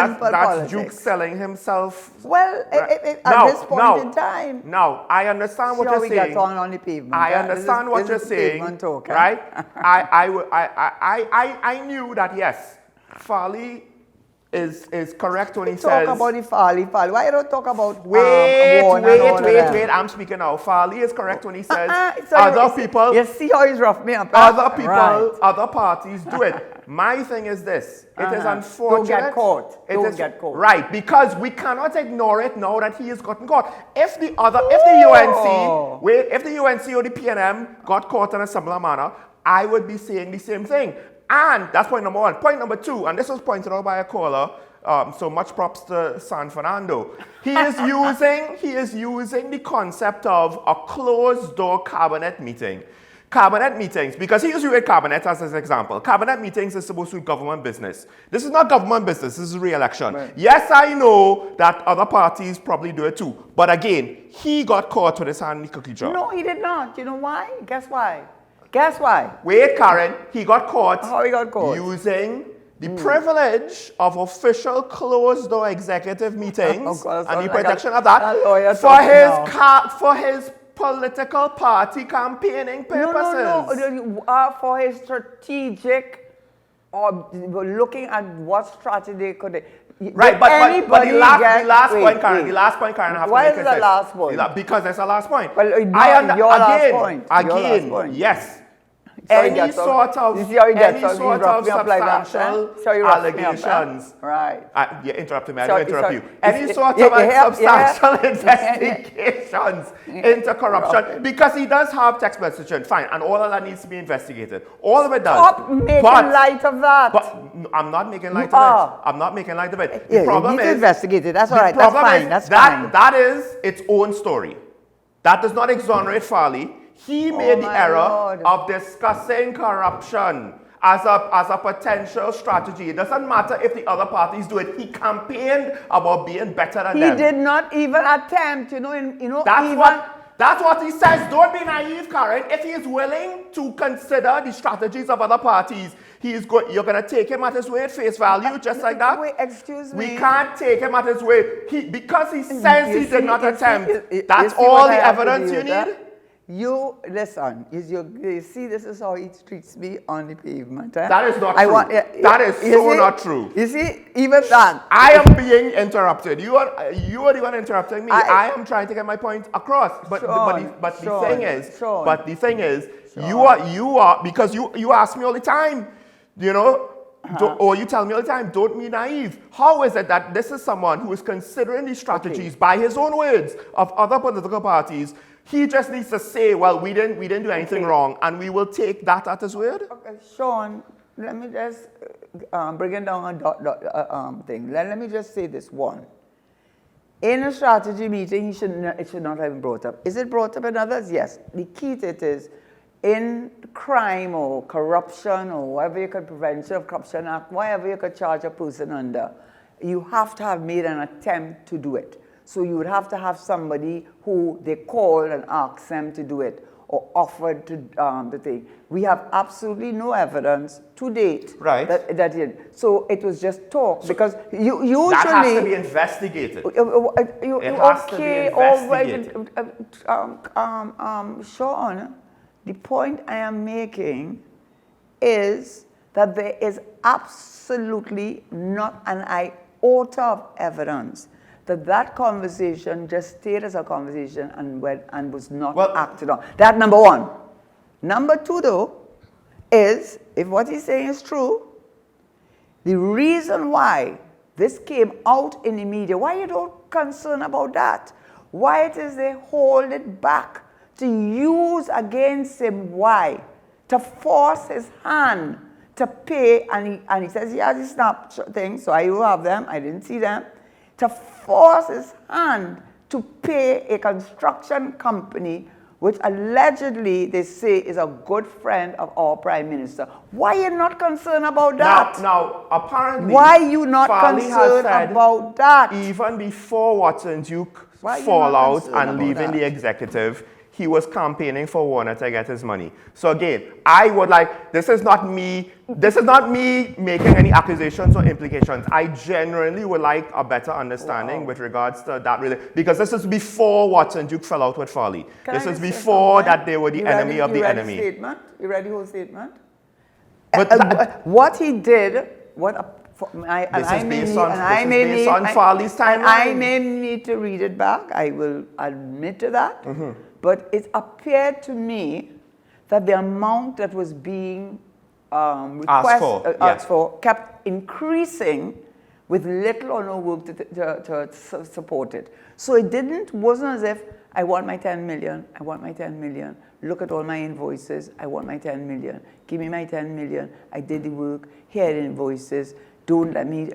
Duke selling himself. Well, at this point in time. Now, I understand what you're saying. Get on the pavement. I understand what you're saying, right? I knew that, yes, Farley is correct when he Talk says... about the Farley. Why you don't talk about Wait, Warren and all of them? wait. I'm speaking now. Farley is correct when he says So other people... You see how he's roughed me up? Other people, Right. other parties do it. My thing is this. It is unfortunate. Don't get caught. Don't get caught. Right, because we cannot ignore it now that he has gotten caught. If the UNC, if the UNC or the PNM got caught in a similar manner, I would be saying the same thing. And that's point number one. Point number two, and this was pointed out by a caller, so much props to San Fernando. He is using the concept of a closed door cabinet meeting. Cabinet meetings, because he used the cabinet as an example. Cabinet meetings is supposed to be government business. This is not government business, this is re-election. Right. Yes, I know that other parties probably do it too. But again, he got caught with his hand in the cookie jar. No, he did not. You know why? Guess why? Guess why? Wait, Karen, he got caught. How he got caught? Using the privilege of official closed-door executive meetings and the protection of that for his political party campaigning purposes. No. For his strategic or looking at what strategy could they... Right, but the last point, Karen, I have to make is this. Why is the last point? Because that's the last point. Well, your last point. Yes. Any sort of substantial allegations. Right. You're interrupting me. I don't interrupt you. Any sort of substantial investigations into corruption, because he does have text messaging, fine, and all of that needs to be investigated. All of it does. Stop making light of that. But I'm not making light of it. I'm not making light of it. The problem is investigated. That's all right. That's fine. That's fine. That is its own story. That does not exonerate Farley. He made the error of discussing corruption as a potential strategy. It doesn't matter if the other parties do it. He campaigned about being better than them. He did not even attempt, That's what he says. Don't be naive, Karen. If he is willing to consider the strategies of other parties, you're going to take him at his word, face value, just like that? Wait, excuse me. We can't take him at his word. Because he says he did not attempt. That's all the evidence you need? You listen. You see, this is how he treats me on the pavement. Eh? That is not true. That is so not true. You see, even that. I am being interrupted. You are the one interrupting me. I am trying to get my point across. But the thing is, you are because you ask me all the time. Or you tell me all the time, don't be naive. How is it that this is someone who is considering these strategies by his own words of other political parties? He just needs to say, well, we didn't do anything wrong, and we will take that at his word. Okay, Sean, let me just bring it down a thing. Let me just say this one. In a strategy meeting, it should not have been brought up. Is it brought up in others? Yes. The key to it is, in crime or corruption or whatever you could Prevention of Corruption Act, whatever you could charge a person under, you have to have made an attempt to do it. So you would have to have somebody who they called and asked them to do it or offered to the thing. We have absolutely no evidence to date that did. So it was just talk because you usually that has to be investigated. It has to be investigated. Sean, the point I am making is that there is absolutely not an iota of evidence that conversation just stayed as a conversation and was not acted on. That number one. Number two, though, is, if what he's saying is true, the reason why this came out in the media, why you don't concern about that? Why it is they hold it back to use against him? Why? To force his hand to pay, and he says he has the snapshot thing, so I will have them, I didn't see them, to force his hand to pay a construction company which allegedly they say is a good friend of our Prime Minister. Why are you not concerned about that? Now apparently, why are you not concerned about that? Even before Watson Duke fallout and leaving the executive, he was campaigning for Warner to get his money. So again, I would this is not me making any accusations or implications. I genuinely would like a better understanding with regards to that, because this is before Watson Duke fell out with Farley. This is before that they were the enemy of the enemy. You read the whole statement? But what he did, This is based on Farley's timeline. And I may need to read it back. I will admit to that. But it appeared to me that the amount that was being asked for kept increasing with little or no work to support it. So it wasn't as if I want my 10 million, I want my 10 million. Look at all my invoices, I want my 10 million. Give me my 10 million, I did the work, here are the invoices. Don't let me,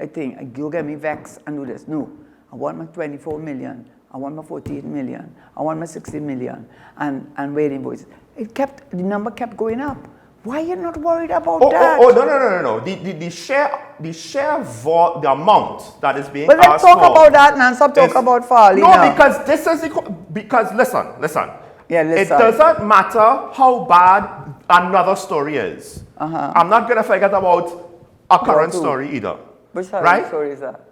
you'll get me vexed and do this. No, I want my 24 million, I want my 48 million, I want my 60 million, and where the invoices. The number kept going up. Why are you not worried about that? No. The amount that is being asked for. But let's talk about that now. Stop talking about Farley now. No, because this is because listen. Yeah, listen. It doesn't matter how bad another story is. I'm not gonna forget about a current story either. Which story is that?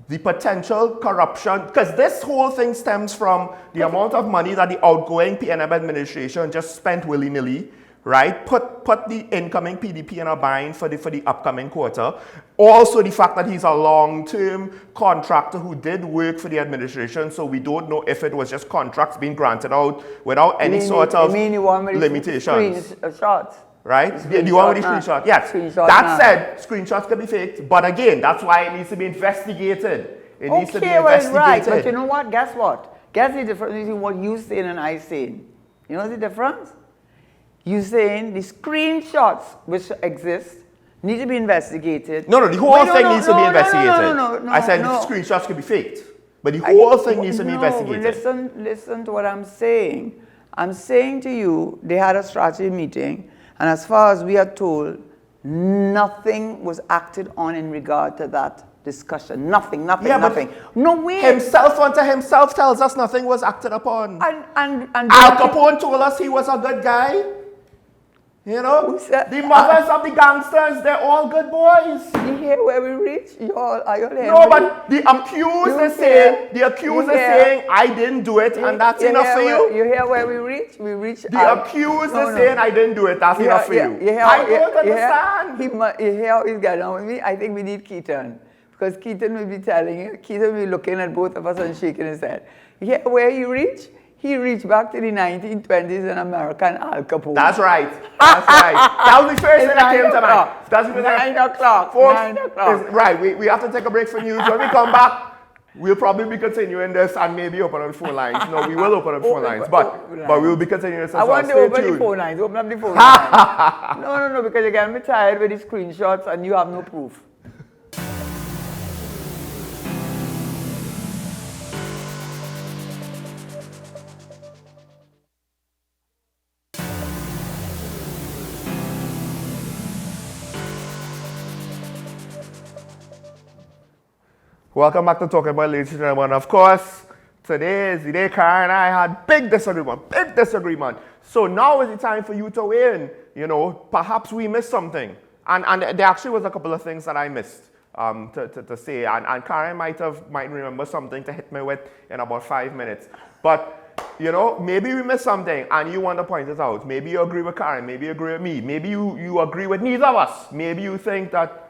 The potential corruption, because this whole thing stems from the amount of money that the outgoing PNM administration just spent willy-nilly. Right, put the incoming PDP in a bind for the upcoming quarter. Also, the fact that he's a long-term contractor who did work for the administration, so we don't know if it was just contracts being granted out without any sort of limitations. Shots. Right? Do you want me to screenshot? Yes. That said, screenshots can be faked, but again, that's why it needs to be investigated. It needs to be investigated. Right, but you know what? Guess what? Guess the difference between what you saying and I saying. You know the difference? You saying the screenshots which exist need to be investigated. No, the whole thing needs to be investigated. No, I said the screenshots could be faked, but the whole thing needs to be investigated. Listen to what I'm saying. I'm saying to you, they had a strategy meeting, and as far as we are told, nothing was acted on in regard to that discussion. Nothing. No way. Himself unto himself tells us nothing was acted upon. And Al Capone told us he was a good guy. You know, the mothers of the gangsters, they're all good boys. You hear where we reach? Are you hearing? No, but the accused is saying, I didn't do it, and that's enough for you. You hear where we reach? We reach. The accused is saying, I didn't do it, that's enough for you. I don't understand. You hear how he's getting on with me? I think we need Keaton. Because Keaton will be telling you, Keaton will be looking at both of us and shaking his head. You hear where you reach? He reached back to the 1920s in America and Al Capone. That's right. That was the first thing that came to mind. That's 9 o'clock. Folks, 9 o'clock. Right, we have to take a break for news. When we come back, we'll probably be continuing this and maybe open up the phone lines. No, we will open up the phone lines, but we'll be continuing this as well. I want to open the phone lines. Open up the phone lines. No, because you're getting me tired with the screenshots and you have no proof. Welcome back to Talking About, ladies and gentlemen. Of course, today is the day Karen and I had big disagreement. So now is the time for you to weigh in. You know, perhaps we missed something. And there actually was a couple of things that I missed to say. And Karen might remember something to hit me with in about 5 minutes. But, you know, maybe we missed something and you want to point it out. Maybe you agree with Karen. Maybe you agree with me. Maybe you agree with neither of us. Maybe you think that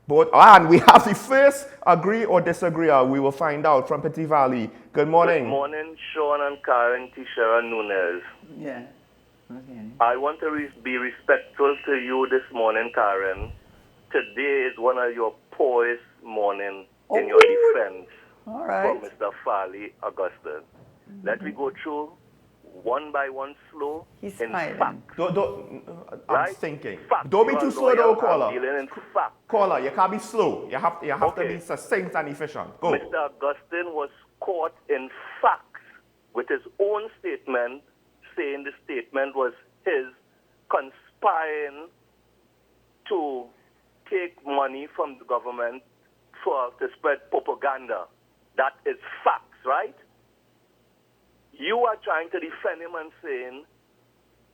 both, and we have the first agree or disagree. We will find out from Petit Valley. Good morning. Good morning, Sean and Karen Tishera Nunez. Yeah. I want to be respectful to you this morning, Karen. Today is one of your poorest mornings in your defense all right. for Mr. Farley Augustine. Let me go through one by one slow. He's in smiling. fact. I'm thinking. Fact. Don't be too slow though, caller. Dealing in fact. Caller, you can't be slow. You have to be succinct and efficient. Go. Mr. Augustine was caught in facts with his own statement, saying the statement was his conspiring to take money from the government to spread propaganda. That is facts, right? You are trying to defend him and saying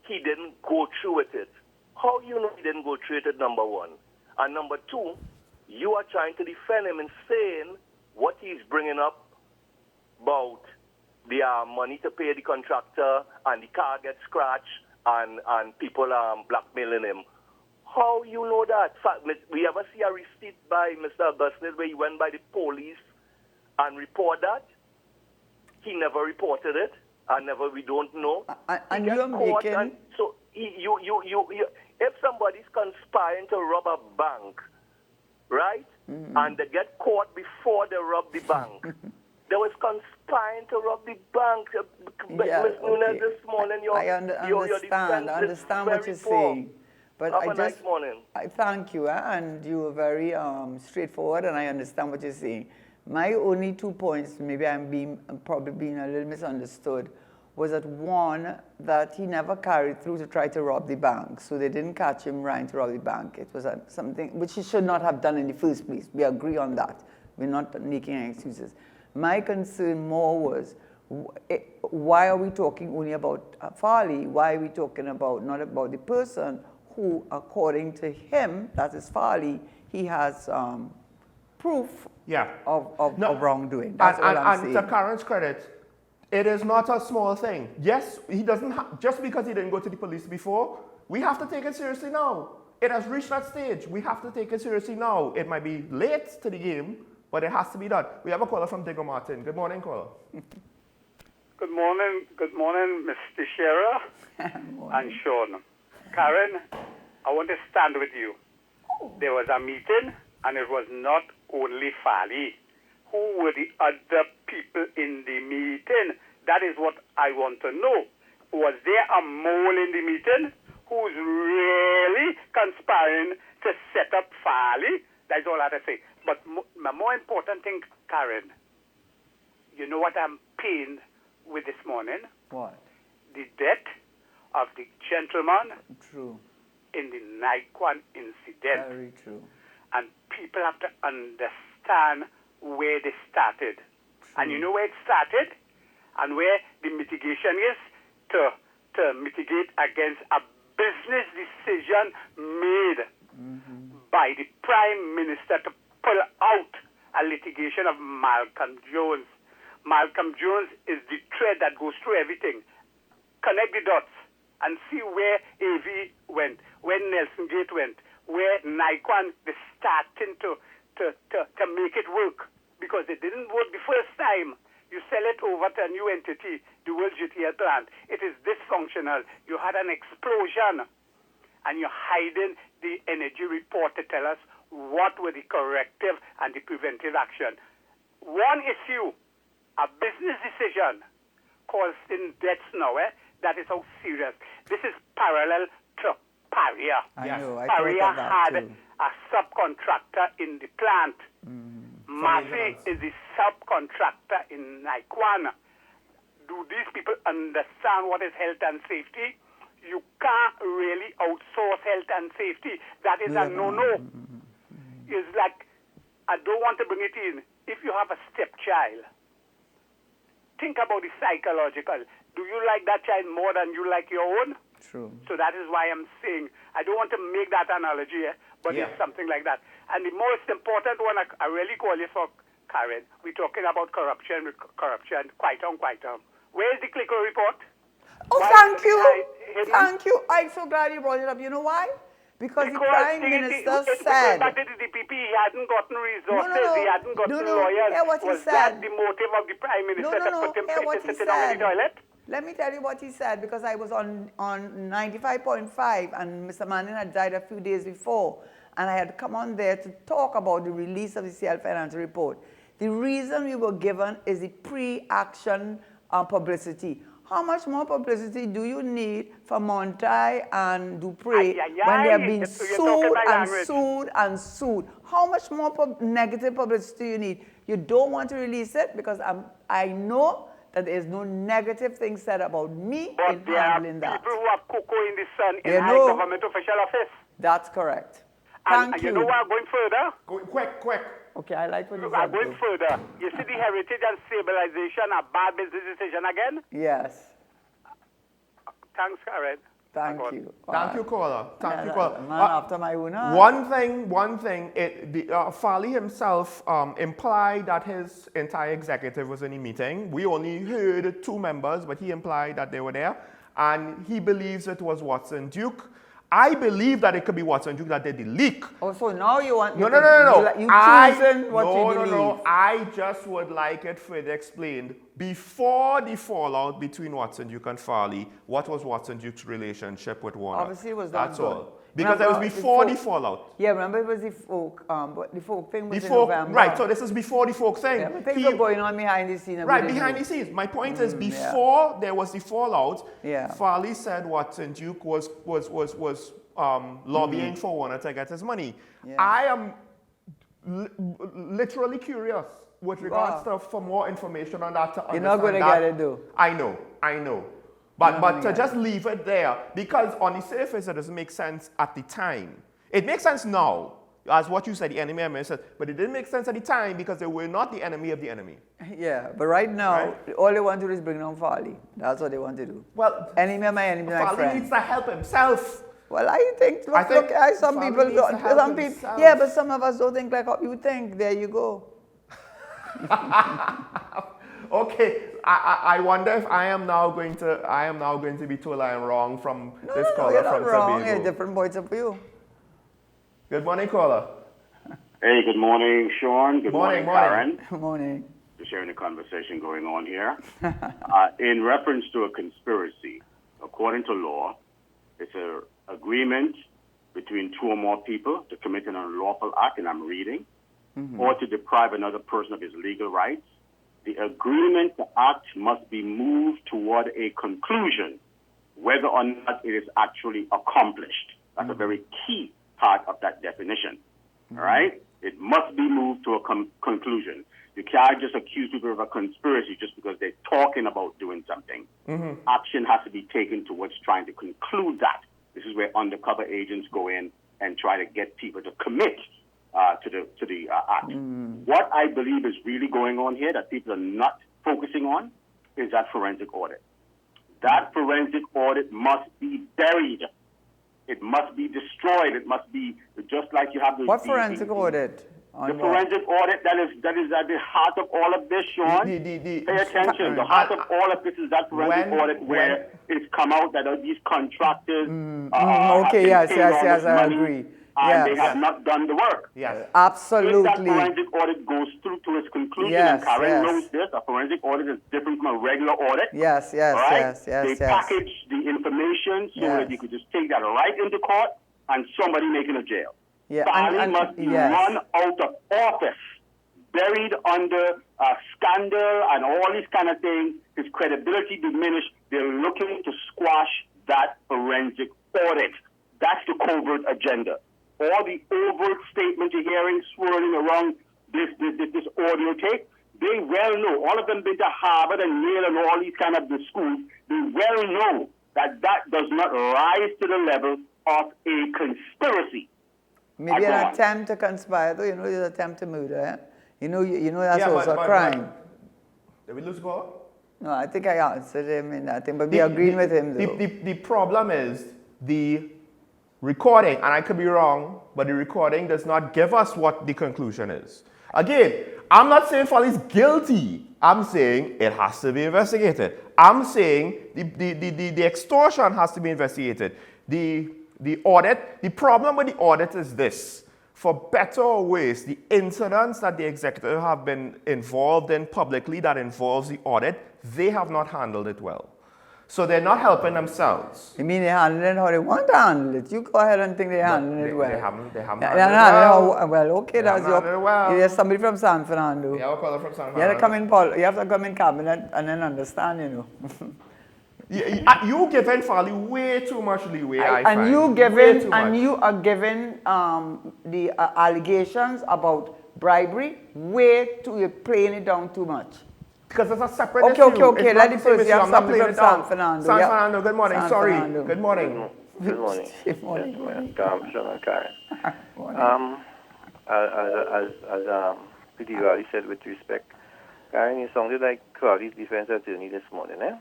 he didn't go through with it. How you know he didn't go through it, number one? And number two, you are trying to defend him and saying what he's bringing up about the money to pay the contractor and the car gets scratched and people blackmailing him. How you know that? We ever see a receipt by Mr. Augustin where he went by the police and report that? He never reported it. We don't know. And you're making... So if somebody's conspiring to rob a bank, right, and they get caught before they rob the bank, they was conspiring to rob the bank. Yeah, Ms. Nunes, okay. this morning, I understand what you're saying. But Have a nice morning. I thank you, and you were very straightforward, and I understand what you're saying. My only 2 points, maybe I'm probably being a little misunderstood, was that one, that he never carried through to try to rob the bank. So they didn't catch him trying to rob the bank. It was something which he should not have done in the first place. We agree on that. We're not making any excuses. My concern more was, why are we talking only about Farley? Why are we talking about not about the person who, according to him, that is Farley, he has proof of wrongdoing. That's all I'm saying. And to Karen's credit, it is not a small thing. Yes, he doesn't just because he didn't go to the police before, we have to take it seriously now. It has reached that stage. We have to take it seriously now. It might be late to the game, but it has to be done. We have a caller from Digger Martin. Good morning, caller. Good morning, Mr. Shearer and Sean. Karen, I want to stand with you. There was a meeting, and it was not only Farley. Who were the other people in the meeting? That is what I want to know. Was there a mole in the meeting who's really conspiring to set up Farley? That's all I have to say. But my more important thing, Karen, you know what I'm pained with this morning? What? The death of the gentleman True. in the Nikon incident. Very true. And people have to understand where they started. And you know where it started? And where the mitigation is to mitigate against a business decision made by the Prime Minister to pull out a litigation of Malcolm Jones. Malcolm Jones is the thread that goes through everything. Connect the dots and see where AV went, where Nelson Gate went, where Nikon is starting to make it work, because it didn't work the first time. You sell it over to a new entity, the World GTL plant. It is dysfunctional. You had an explosion, and you're hiding the energy report to tell us what were the corrective and the preventive action. One issue, a business decision causing deaths now, that is how serious. This is parallel to Paria. I know, I Paria thought of that had too. a subcontractor in the plant. Massey is the subcontractor in Nikon. Do these people understand what is health and safety? You can't really outsource health and safety. That is a no-no. It's like, I don't want to bring it in. If you have a stepchild, think about the psychological. Do you like that child more than you like your own? True. So that is why I'm saying, I don't want to make that analogy, but it's something like that. And the most important one, I really call it for Karen. We're talking about corruption, quite on. Where's the Clico report? Oh, thank you. Thank you. I'm so glad you brought it up. You know why? Because the Prime Minister said... Back to the DPP, he hadn't gotten resources, he hadn't gotten lawyers. Hear what he Was said. that the motive of the Prime Minister to put him to sit down in the toilet? Let me tell you what he said, because I was on 95.5 and Mr. Manning had died a few days before, and I had come on there to talk about the release of the CL financial report. The reason we were given is the pre-action publicity. How much more publicity do you need for Monty and Dupree when they have been sued and sued? How much more negative publicity you need? You don't want to release it because I know that there is no negative thing said about me in handling that. People who have cocoa in the sun in high government official office. That's correct. And you know what? I'm going further. Quick. Okay, I like what you said. I'm going further. You see the heritage and stabilization, a bad business decision again? Yes. Thanks, Karen. Thank you. Thank you, caller. Thank you, caller. Man after my own heart. One thing. Farley himself implied that his entire executive was in the meeting. We only heard 2 members, but he implied that they were there, and he believes it was Watson Duke. I believe that it could be Watson Duke that did the leak. Oh, so now you want No. You choosing what you believe. No. I just would like it further explained. Before the fallout between Watson Duke and Farley, what was Watson Duke's relationship with Warner? Obviously, it was not That's good. all. Because it was before the fallout. Yeah, remember it was the folk, but the folk thing was The in folk, November. right, so this is before the folk thing. Yeah, but things were going on behind the scenes. Right, behind the scenes. My point is, before there was the fallout, Farley said Watson Duke was lobbying for Warner to get his money. Yeah. I am literally curious with regards to for more information on that. You're not going to get it, though. I know. But to just leave it there, because on the surface it doesn't make sense at the time. It makes sense now, as what you said, the enemy of the enemy, but it didn't make sense at the time because they were not the enemy of the enemy. Yeah, but right now, all they want to do is bring down Farley. That's what they want to do. Well, enemy of my enemy, my friend. Farley needs to help himself. Well, I think some people don't. Yeah, but some of us don't think like how you think. There you go. Okay, I wonder if I am now going to be told I am wrong from this caller you're from not wrong. Tobago. Yeah, different points of view. Good morning, caller. Hey, good morning, Sean. Good morning, Karen. Good morning. Just sharing a conversation going on here. In reference to a conspiracy, according to law, it's an agreement between two or more people to commit an unlawful act, and I'm reading, or to deprive another person of his legal rights. The agreement to act must be moved toward a conclusion, whether or not it is actually accomplished. That's a very key part of that definition. All right? It must be moved to a conclusion. You can't just accuse people of a conspiracy just because they're talking about doing something. Action has to be taken towards trying to conclude that. This is where undercover agents go in and try to get people to commit to the act. What I believe is really going on here that people are not focusing on is that forensic audit. That forensic audit must be buried. It must be destroyed. It must be just like you have the... What forensic audit? The forensic audit that is at the heart of all of this, Sean. Pay attention. The heart of all of this is that forensic audit where it's come out that these contractors... okay, yes, I agree. And they have not done the work. Yes. Absolutely. If that forensic audit goes through to its conclusion, and Karen knows this, a forensic audit is different from a regular audit. Yes. They package the information so that you could just take that right into court and somebody making a jail. Farley must be run out of office, buried under a scandal and all these kind of things. His credibility diminished. They're looking to squash that forensic audit. That's the covert agenda. All the overt statements you're hearing swirling around this audio tape, they well know. All of them been to Harvard and Yale and all these kind of the schools. They well know that does not rise to the level of a conspiracy. Maybe an attempt to conspire, though. You know, it's an attempt to murder. Eh? You know that's also a crime. Did we lose call? No, I think I answered him in that thing, but we agreed with him, though. The problem is the recording, and I could be wrong, but the recording does not give us what the conclusion is. Again, I'm not saying Farley's guilty. I'm saying it has to be investigated. I'm saying the extortion has to be investigated. The audit, the problem with the audit is this. For better or worse, the incidents that the executive have been involved in publicly that involves the audit, they have not handled it well. So they're not helping themselves. You mean they handle it how they want to handle it? You go ahead and think they handle it well. They haven't handled it well. Okay, that's your... There's somebody from San Fernando. Yeah, we'll call it from San Fernando. You have to come in cabinet and then understand, you know. You giving Farley way too much leeway, and you are giving the allegations about bribery you're playing it down too much. Because it's a separate issue. Okay. Let the person have somebody from San Fernando. San Fernando, good morning. San Sorry. Fernando. Good morning. Good morning. Good morning. Sean and Karen. As P.D. Raleigh said with respect, Karen, you sounded like Crowley's defense attorney this morning, eh?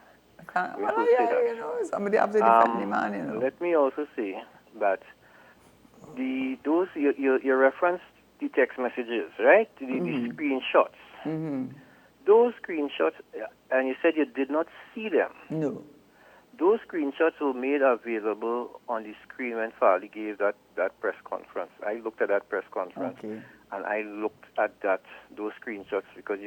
Somebody have to defend the man, you know. Let me also say that your reference the text messages, right? The screenshots. Those screenshots, and you said you did not see them. No. those screenshots were made available on the screen when Farley gave that press conference. I looked at that press conference, Okay. and I looked at those screenshots because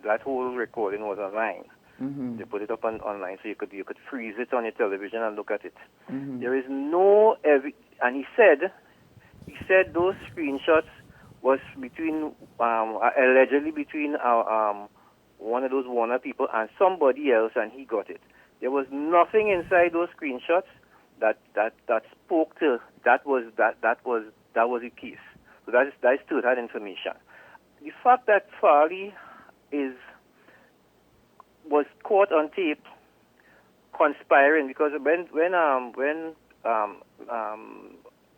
that whole recording was online. Mm-hmm. They put it up online, so you could freeze it on your television and look at it. Mm-hmm. There is no and he said those screenshots was between allegedly between one of those Warner people and somebody else, and he got it. There was nothing inside those screenshots that spoke to that was the case. So that is still that information. The fact that Farley was caught on tape conspiring, because when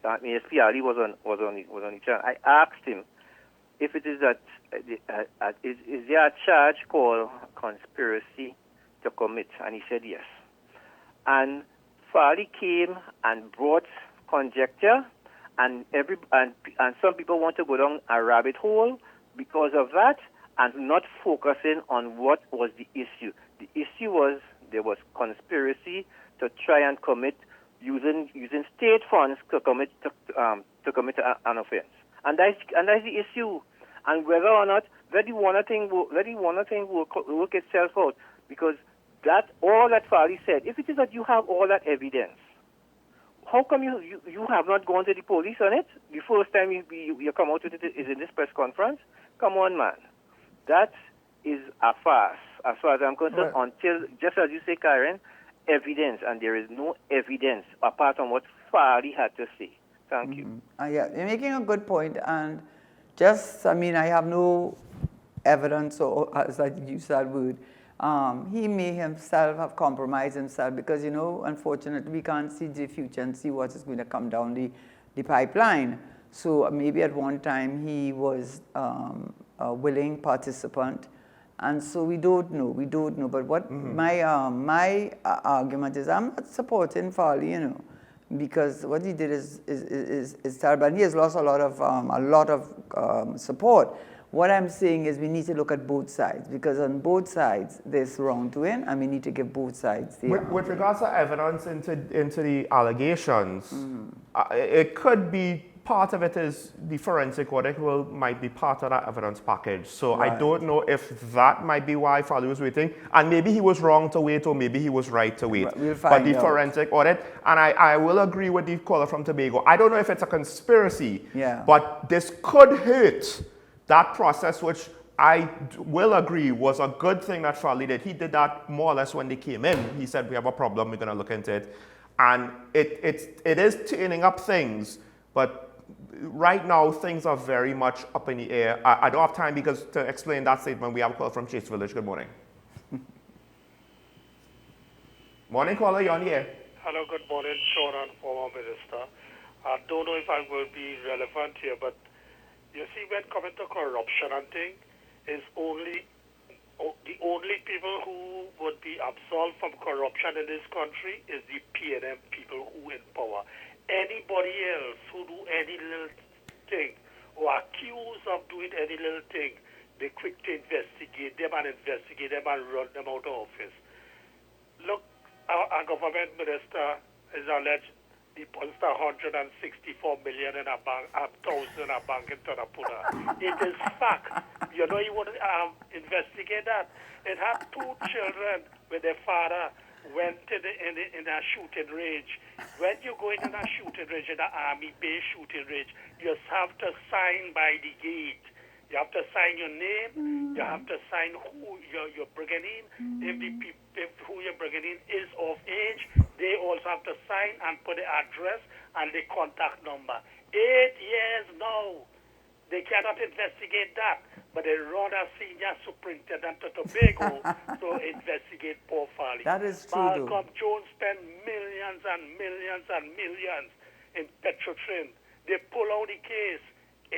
ASP Ali was on the channel, I asked him if it is that is there a charge called conspiracy to commit, and he said yes. And Farley came and brought conjecture, and some people want to go down a rabbit hole because of that, and not focusing on what was the issue. The issue was there was conspiracy to try and commit using state funds to commit an offense, and that's the issue. And whether or not let the Warner thing work itself out, because that all that Farley said. If it is that you have all that evidence, how come you have not gone to the police on it? The first time you come out with it is in this press conference. Come on, man. That is a farce, as far as I'm concerned, until, just as you say, Karen, evidence, and there is no evidence apart from what Farley had to say. Thank you. Yeah, you're making a good point, and I have no evidence, or as I use that word, he may himself have compromised himself because, unfortunately, we can't see the future and see what is going to come down the pipeline. So maybe at one time he was a willing participant, and so we don't know. But what my argument is, I'm not supporting Farley, because what he did is terrible, and he has lost a lot of support. What I'm saying is we need to look at both sides, because on both sides there's wrongdoing, and we need to give both sides the with regards to evidence into the allegations, it could be part of it is the forensic audit might be part of that evidence package. So Right. I don't know if that might be why Farley was waiting, and maybe he was wrong to wait, or maybe he was right to wait. Right, we'll but find the out. forensic audit, and I will agree with the caller from Tobago. I don't know if it's a conspiracy, but this could hurt that process, which I will agree was a good thing that Farley did. He did that more or less when they came in. He said, we have a problem, we're going to look into it. And it is turning up things, but right now things are very much up in the air. I don't have time because to explain that statement, we have a call from Chase Village. Good morning. Morning, caller, you're on the air. Hello, good morning, Sean and former minister. I don't know if I will be relevant here, but you see, when coming to corruption and thing, is the only people who would be absolved from corruption in this country is the PNM people who in power. Anybody else who do any little thing or accused of doing any little thing, they quick to investigate them and run them out of office. Look, our government minister is alleged he punched 164 million in a bank, 1,000 in a bank in Tonapuna. It is fact. You would investigate that. It had 2 children with their father went in a shooting range. When you go in a shooting range, in an army base shooting range, you have to sign by the gate. You have to sign your name. You have to sign who you're bringing in. If who you're bringing in is of age, they also have to sign and put the address and the contact number. 8 years now. They cannot investigate that, but they run a senior superintendent to Tobago to investigate poor Farley. That is true. Malcolm Jones spent millions and millions and millions in Petrotrin. They pull out the case.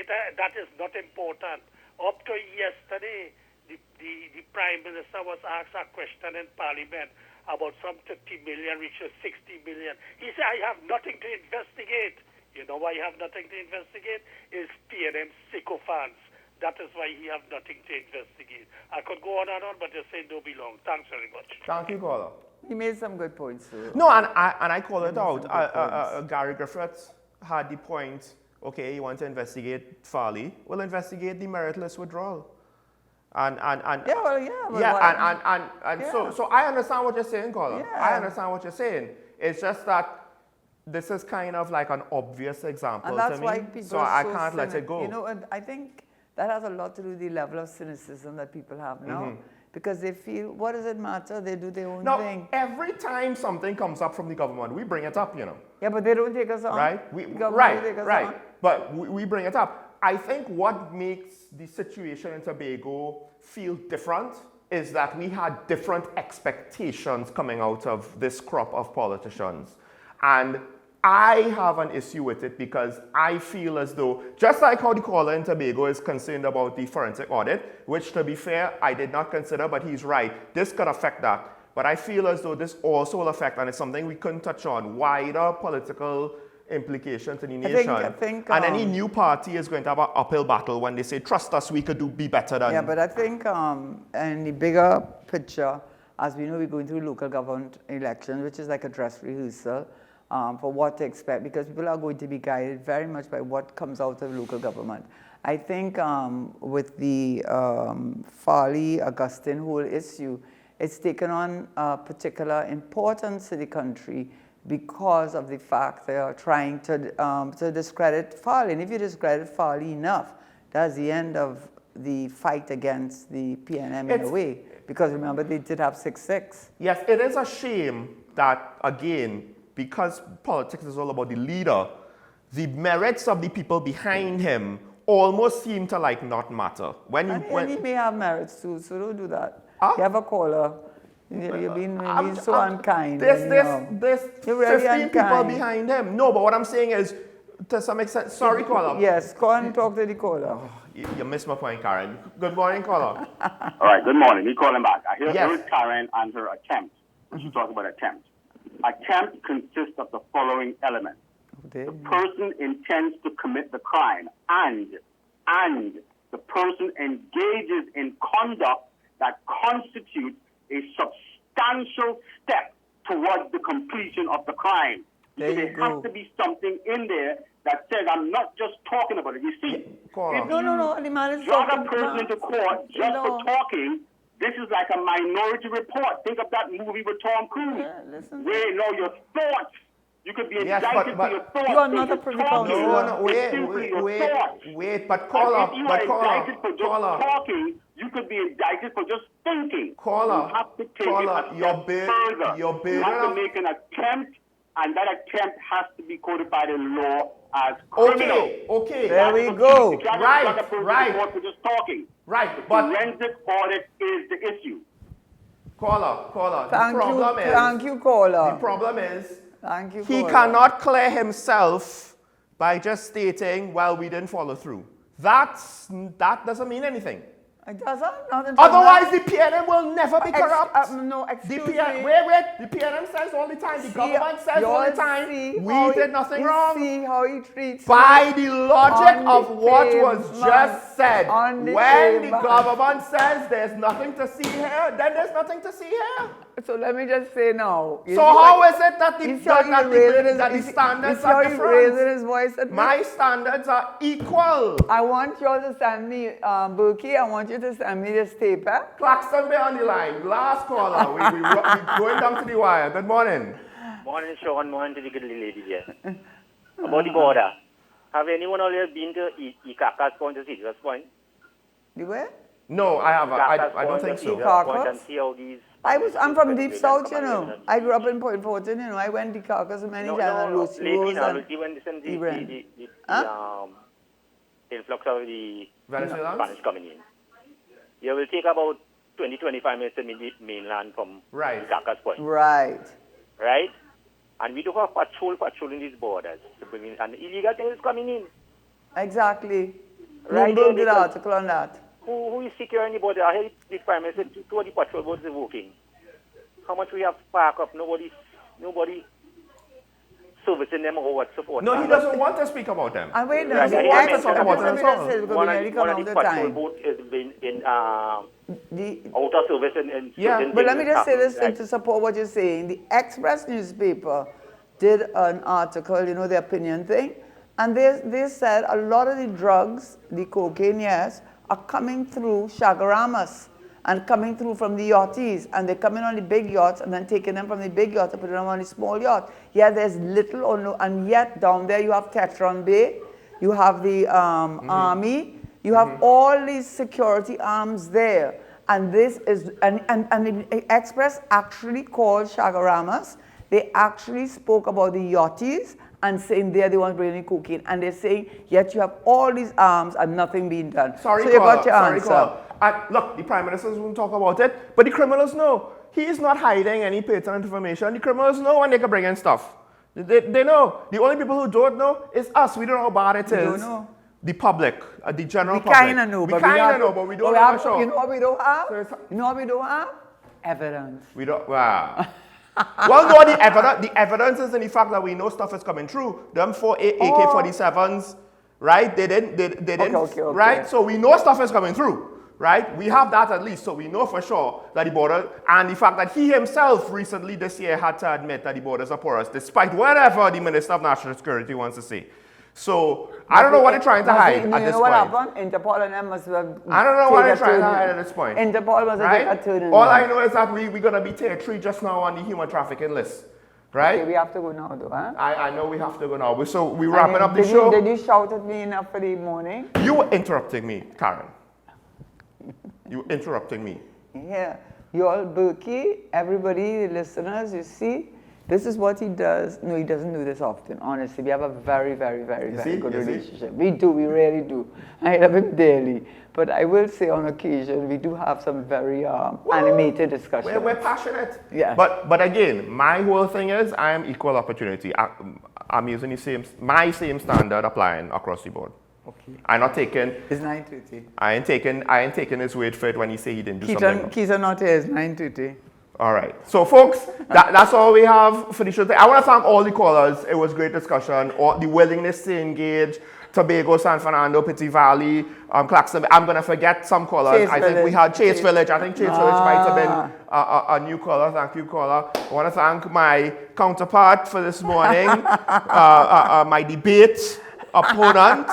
That is not important. Up to yesterday, the Prime Minister was asked a question in Parliament about some 50 million, reaches 60 million. He said, I have nothing to investigate. You know why you have nothing to investigate? Is PNM sycophants. That is why he have nothing to investigate. I could go on and on, but you're saying don't be long. Thanks very much. Thank you, caller. He made some good points too. No, and I call it Some out. good points. Gary Griffiths had the point, okay, you want to investigate Farley? Well, investigate the meritless withdrawal. And Yeah, well, yeah. But yeah, so I understand what you're saying, Colin. Yeah. I understand what you're saying. It's just that this is kind of like an obvious example And that's to me. why people So are I so can't let it go. You know, and I think that has a lot to do with the level of cynicism that people have now. Because they feel, what does it matter? They do their own Now, thing. every time something comes up from the government, we bring it up, you know. Yeah, but they don't take us on. Right? The government don't take us Right. on. But we bring it up. I think what makes the situation in Tobago feel different is that we had different expectations coming out of this crop of politicians. And I have an issue with it because I feel as though, just like how the caller in Tobago is concerned about the forensic audit, which to be fair, I did not consider, but he's right. This could affect that. But I feel as though this also will affect, and it's something we couldn't touch on, wider political implications in the nation. I think, and any new party is going to have an uphill battle when they say, trust us, we could be better than... Yeah, but I think in the bigger picture, as we know, we're going through local government elections, which is like a dress rehearsal for what to expect, because people are going to be guided very much by what comes out of local government. I think with the Farley Augustine whole issue, it's taken on particular importance to the country because of the fact they are trying to discredit Farley. And if you discredit Farley enough, that's the end of the fight against the PNM in a way. Because remember, they did have 6-6. Yes, it is a shame that, again, because politics is all about the leader, the merits of the people behind him almost seem to like not matter. And he may have merits too, so don't do that. Huh? You have a caller. You're being so unkind. There's You're really 15 people unkind. behind him. No, but what I'm saying is, to some extent, sorry, caller. Yes, go and talk to the caller. You missed my point, Karen. Good morning, caller. All right, good morning. Me calling back. I heard Yes. Karen and her attempt. She talked about attempt. Attempt consists of the following elements. The person intends to commit the crime and the person engages in conduct that constitutes a substantial step towards the completion of the crime. There There has to be something in there that says, I'm not just talking about it. You see, Caller. No, the man is drag a talking. person into court just for talking, this is like a Minority Report. Think of that movie with Tom Cruise. Yeah, listen. Where, your thoughts, you could be Yes, indicted but for your thoughts. you are so not a you're privy talking. councillor. It's simply your thoughts. Wait, but And caller, if you are indicted for just caller. talking, you could be indicted for just thinking. Caller, You have to take caller, it a your step bid- further. your You bid have to of- make an attempt, and that attempt has to be codified in law as criminal. Okay. There we go. You can't Right, just drag a person right. to court for just talking. Right, The but forensic audit is the issue. caller. Thank the problem is, Thank you, caller. the problem is, Thank you, he caller. cannot clear himself by just stating, well, we didn't follow through. That doesn't mean anything. It doesn't. Not in Otherwise, the PNM will never be corrupt. No, The excuse PNM, me. wait, the PNM says all the time, the government says all the time, we did nothing wrong. See how he treats By the logic on of the what was pavement, just said, on the when the pavement. government says there's nothing to see here, then there's nothing to see here. So let me just say now. So how is it that the standards are raising different? his voice at me? My standards are equal. I want you all to send me, Berkey, I want you to send me this tape, eh? Claxton be on the line. Last caller. we going down to the wire. Good morning. Morning, Sean. Morning to the good lady here. About the border. Have anyone all here been to Ikakas Point to Cedars Point? You where? No, I haven't. I Ikakas don't Point think to so. Cedars Point and see how these... I'm from deep south, you know. I grew up in Point Fortin, you know. I went to Carcass many times and Lucy Rose and when the Ibrahim. influx of the Venezuelans? Spanish coming in. You will take about 20-25 minutes to meet the mainland from Right. Ikakas Point. Right. Right? And we do have patrolling these borders to bring in, and illegal things is coming in. Exactly. Right, Bloomberg did an because- article on that. Who is securing the border? I heard the Prime Minister, two of the patrol boats are working. How much we have parked up? Nobody. So servicing them or what support. No, he doesn't want to speak about them. And wait, Right, no, he wants to mentioned talk about about it as well. one of the the patrol time. boat is been in The, out of service in Yeah, certain But let me things just say this happening, to support what you're saying. The Express newspaper did an article, you know, the opinion thing, and they said a lot of the drugs, the cocaine, yes, are coming through Shagaramas and coming through from the yachties, and they're coming on the big yachts and then taking them from the big yachts and putting them on the small yacht. Yeah, there's little or no, and yet down there you have Tetron Bay, you have the Army, you have all these security arms there. And this is, and the Express actually called Shagaramas. They actually spoke about the yachties and saying there they want to bring in cocaine. And they're saying, yet you have all these arms and nothing being done. Sorry, so you got your sorry, answer. look, the Prime Minister won't talk about it, but the criminals know. He is not hiding any pertinent information. The criminals know when they can bring in stuff. They know. The only people who don't know is us. We don't know how bad it is. don't know. The public, the general We public. kind of know, we but kind of know, but we don't know for sure. You know what we don't have? So You know what we don't have? Evidence. we don't, wow. Well, no, the evidence is in the fact that we know stuff is coming through. Them 4 AK-47s, right? They didn't, Okay. right? So we know stuff is coming through, right? We have that at least, so we know for sure that the border, and the fact that he himself recently this year had to admit that the borders are porous, despite whatever the Minister of National Security wants to say. So I don't know what they're trying to hide at this You know what point. happened? Interpol and them must have I don't know what they're trying to hide at this point. Interpol must have Right? taken a turn in All there. I know is that we're going to be tier 3 just now on the human trafficking list. Right? Okay, we have to go now though, huh? I know we have to go now. So we're wrapping And up the did show. Did you shout at me enough for the morning? You were interrupting me, Karen. You were interrupting me. Yeah. You all, Berkey, everybody, the listeners, you see, this is what he does. No, he doesn't do this often, honestly. We have a very, very, very, very good relationship. We do, we really do. I love him dearly. But I will say on occasion, we do have some very animated discussions. We're passionate. Yeah. But again, my whole thing is I am equal opportunity. I'm using my same standard applying across the board. Okay. I'm not taking. It's 9:30. I ain't taking his word for it when he say he didn't do something. Keaton not here, it's 9:30. All right. So, folks, that's all we have for the show today. I want to thank all the callers. It was great discussion. All the willingness to engage. Tobago, San Fernando, Pitti Valley, Claxton. I'm going to forget some callers. I think we had Chase Village. I think Chase Village might have been a new caller. Thank you, caller. I want to thank my counterpart for this morning, my debate opponent,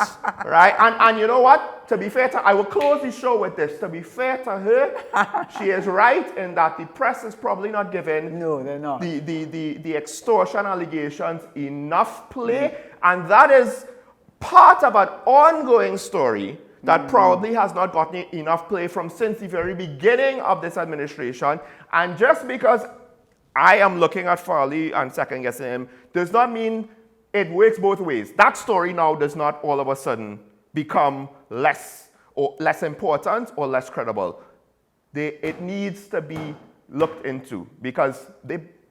right? And you know what? To be fair to, I will close the show with this. To be fair to her, she is right in that the press is probably not giving No, they're not. the extortion allegations enough play, and that is part of an ongoing story that probably has not gotten enough play from since the very beginning of this administration. And just because I am looking at Farley and second guessing him does not mean it works both ways. That story now does not all of a sudden become less important or less credible. It needs to be looked into because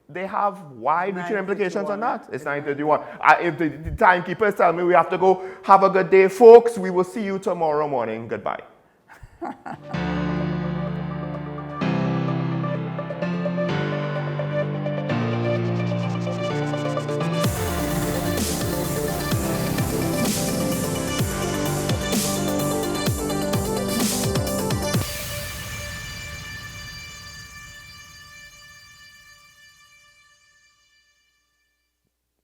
they have wide-reaching implications on that. It's 9:31. If the timekeepers tell me we have to go, have a good day, folks. We will see you tomorrow morning. Goodbye.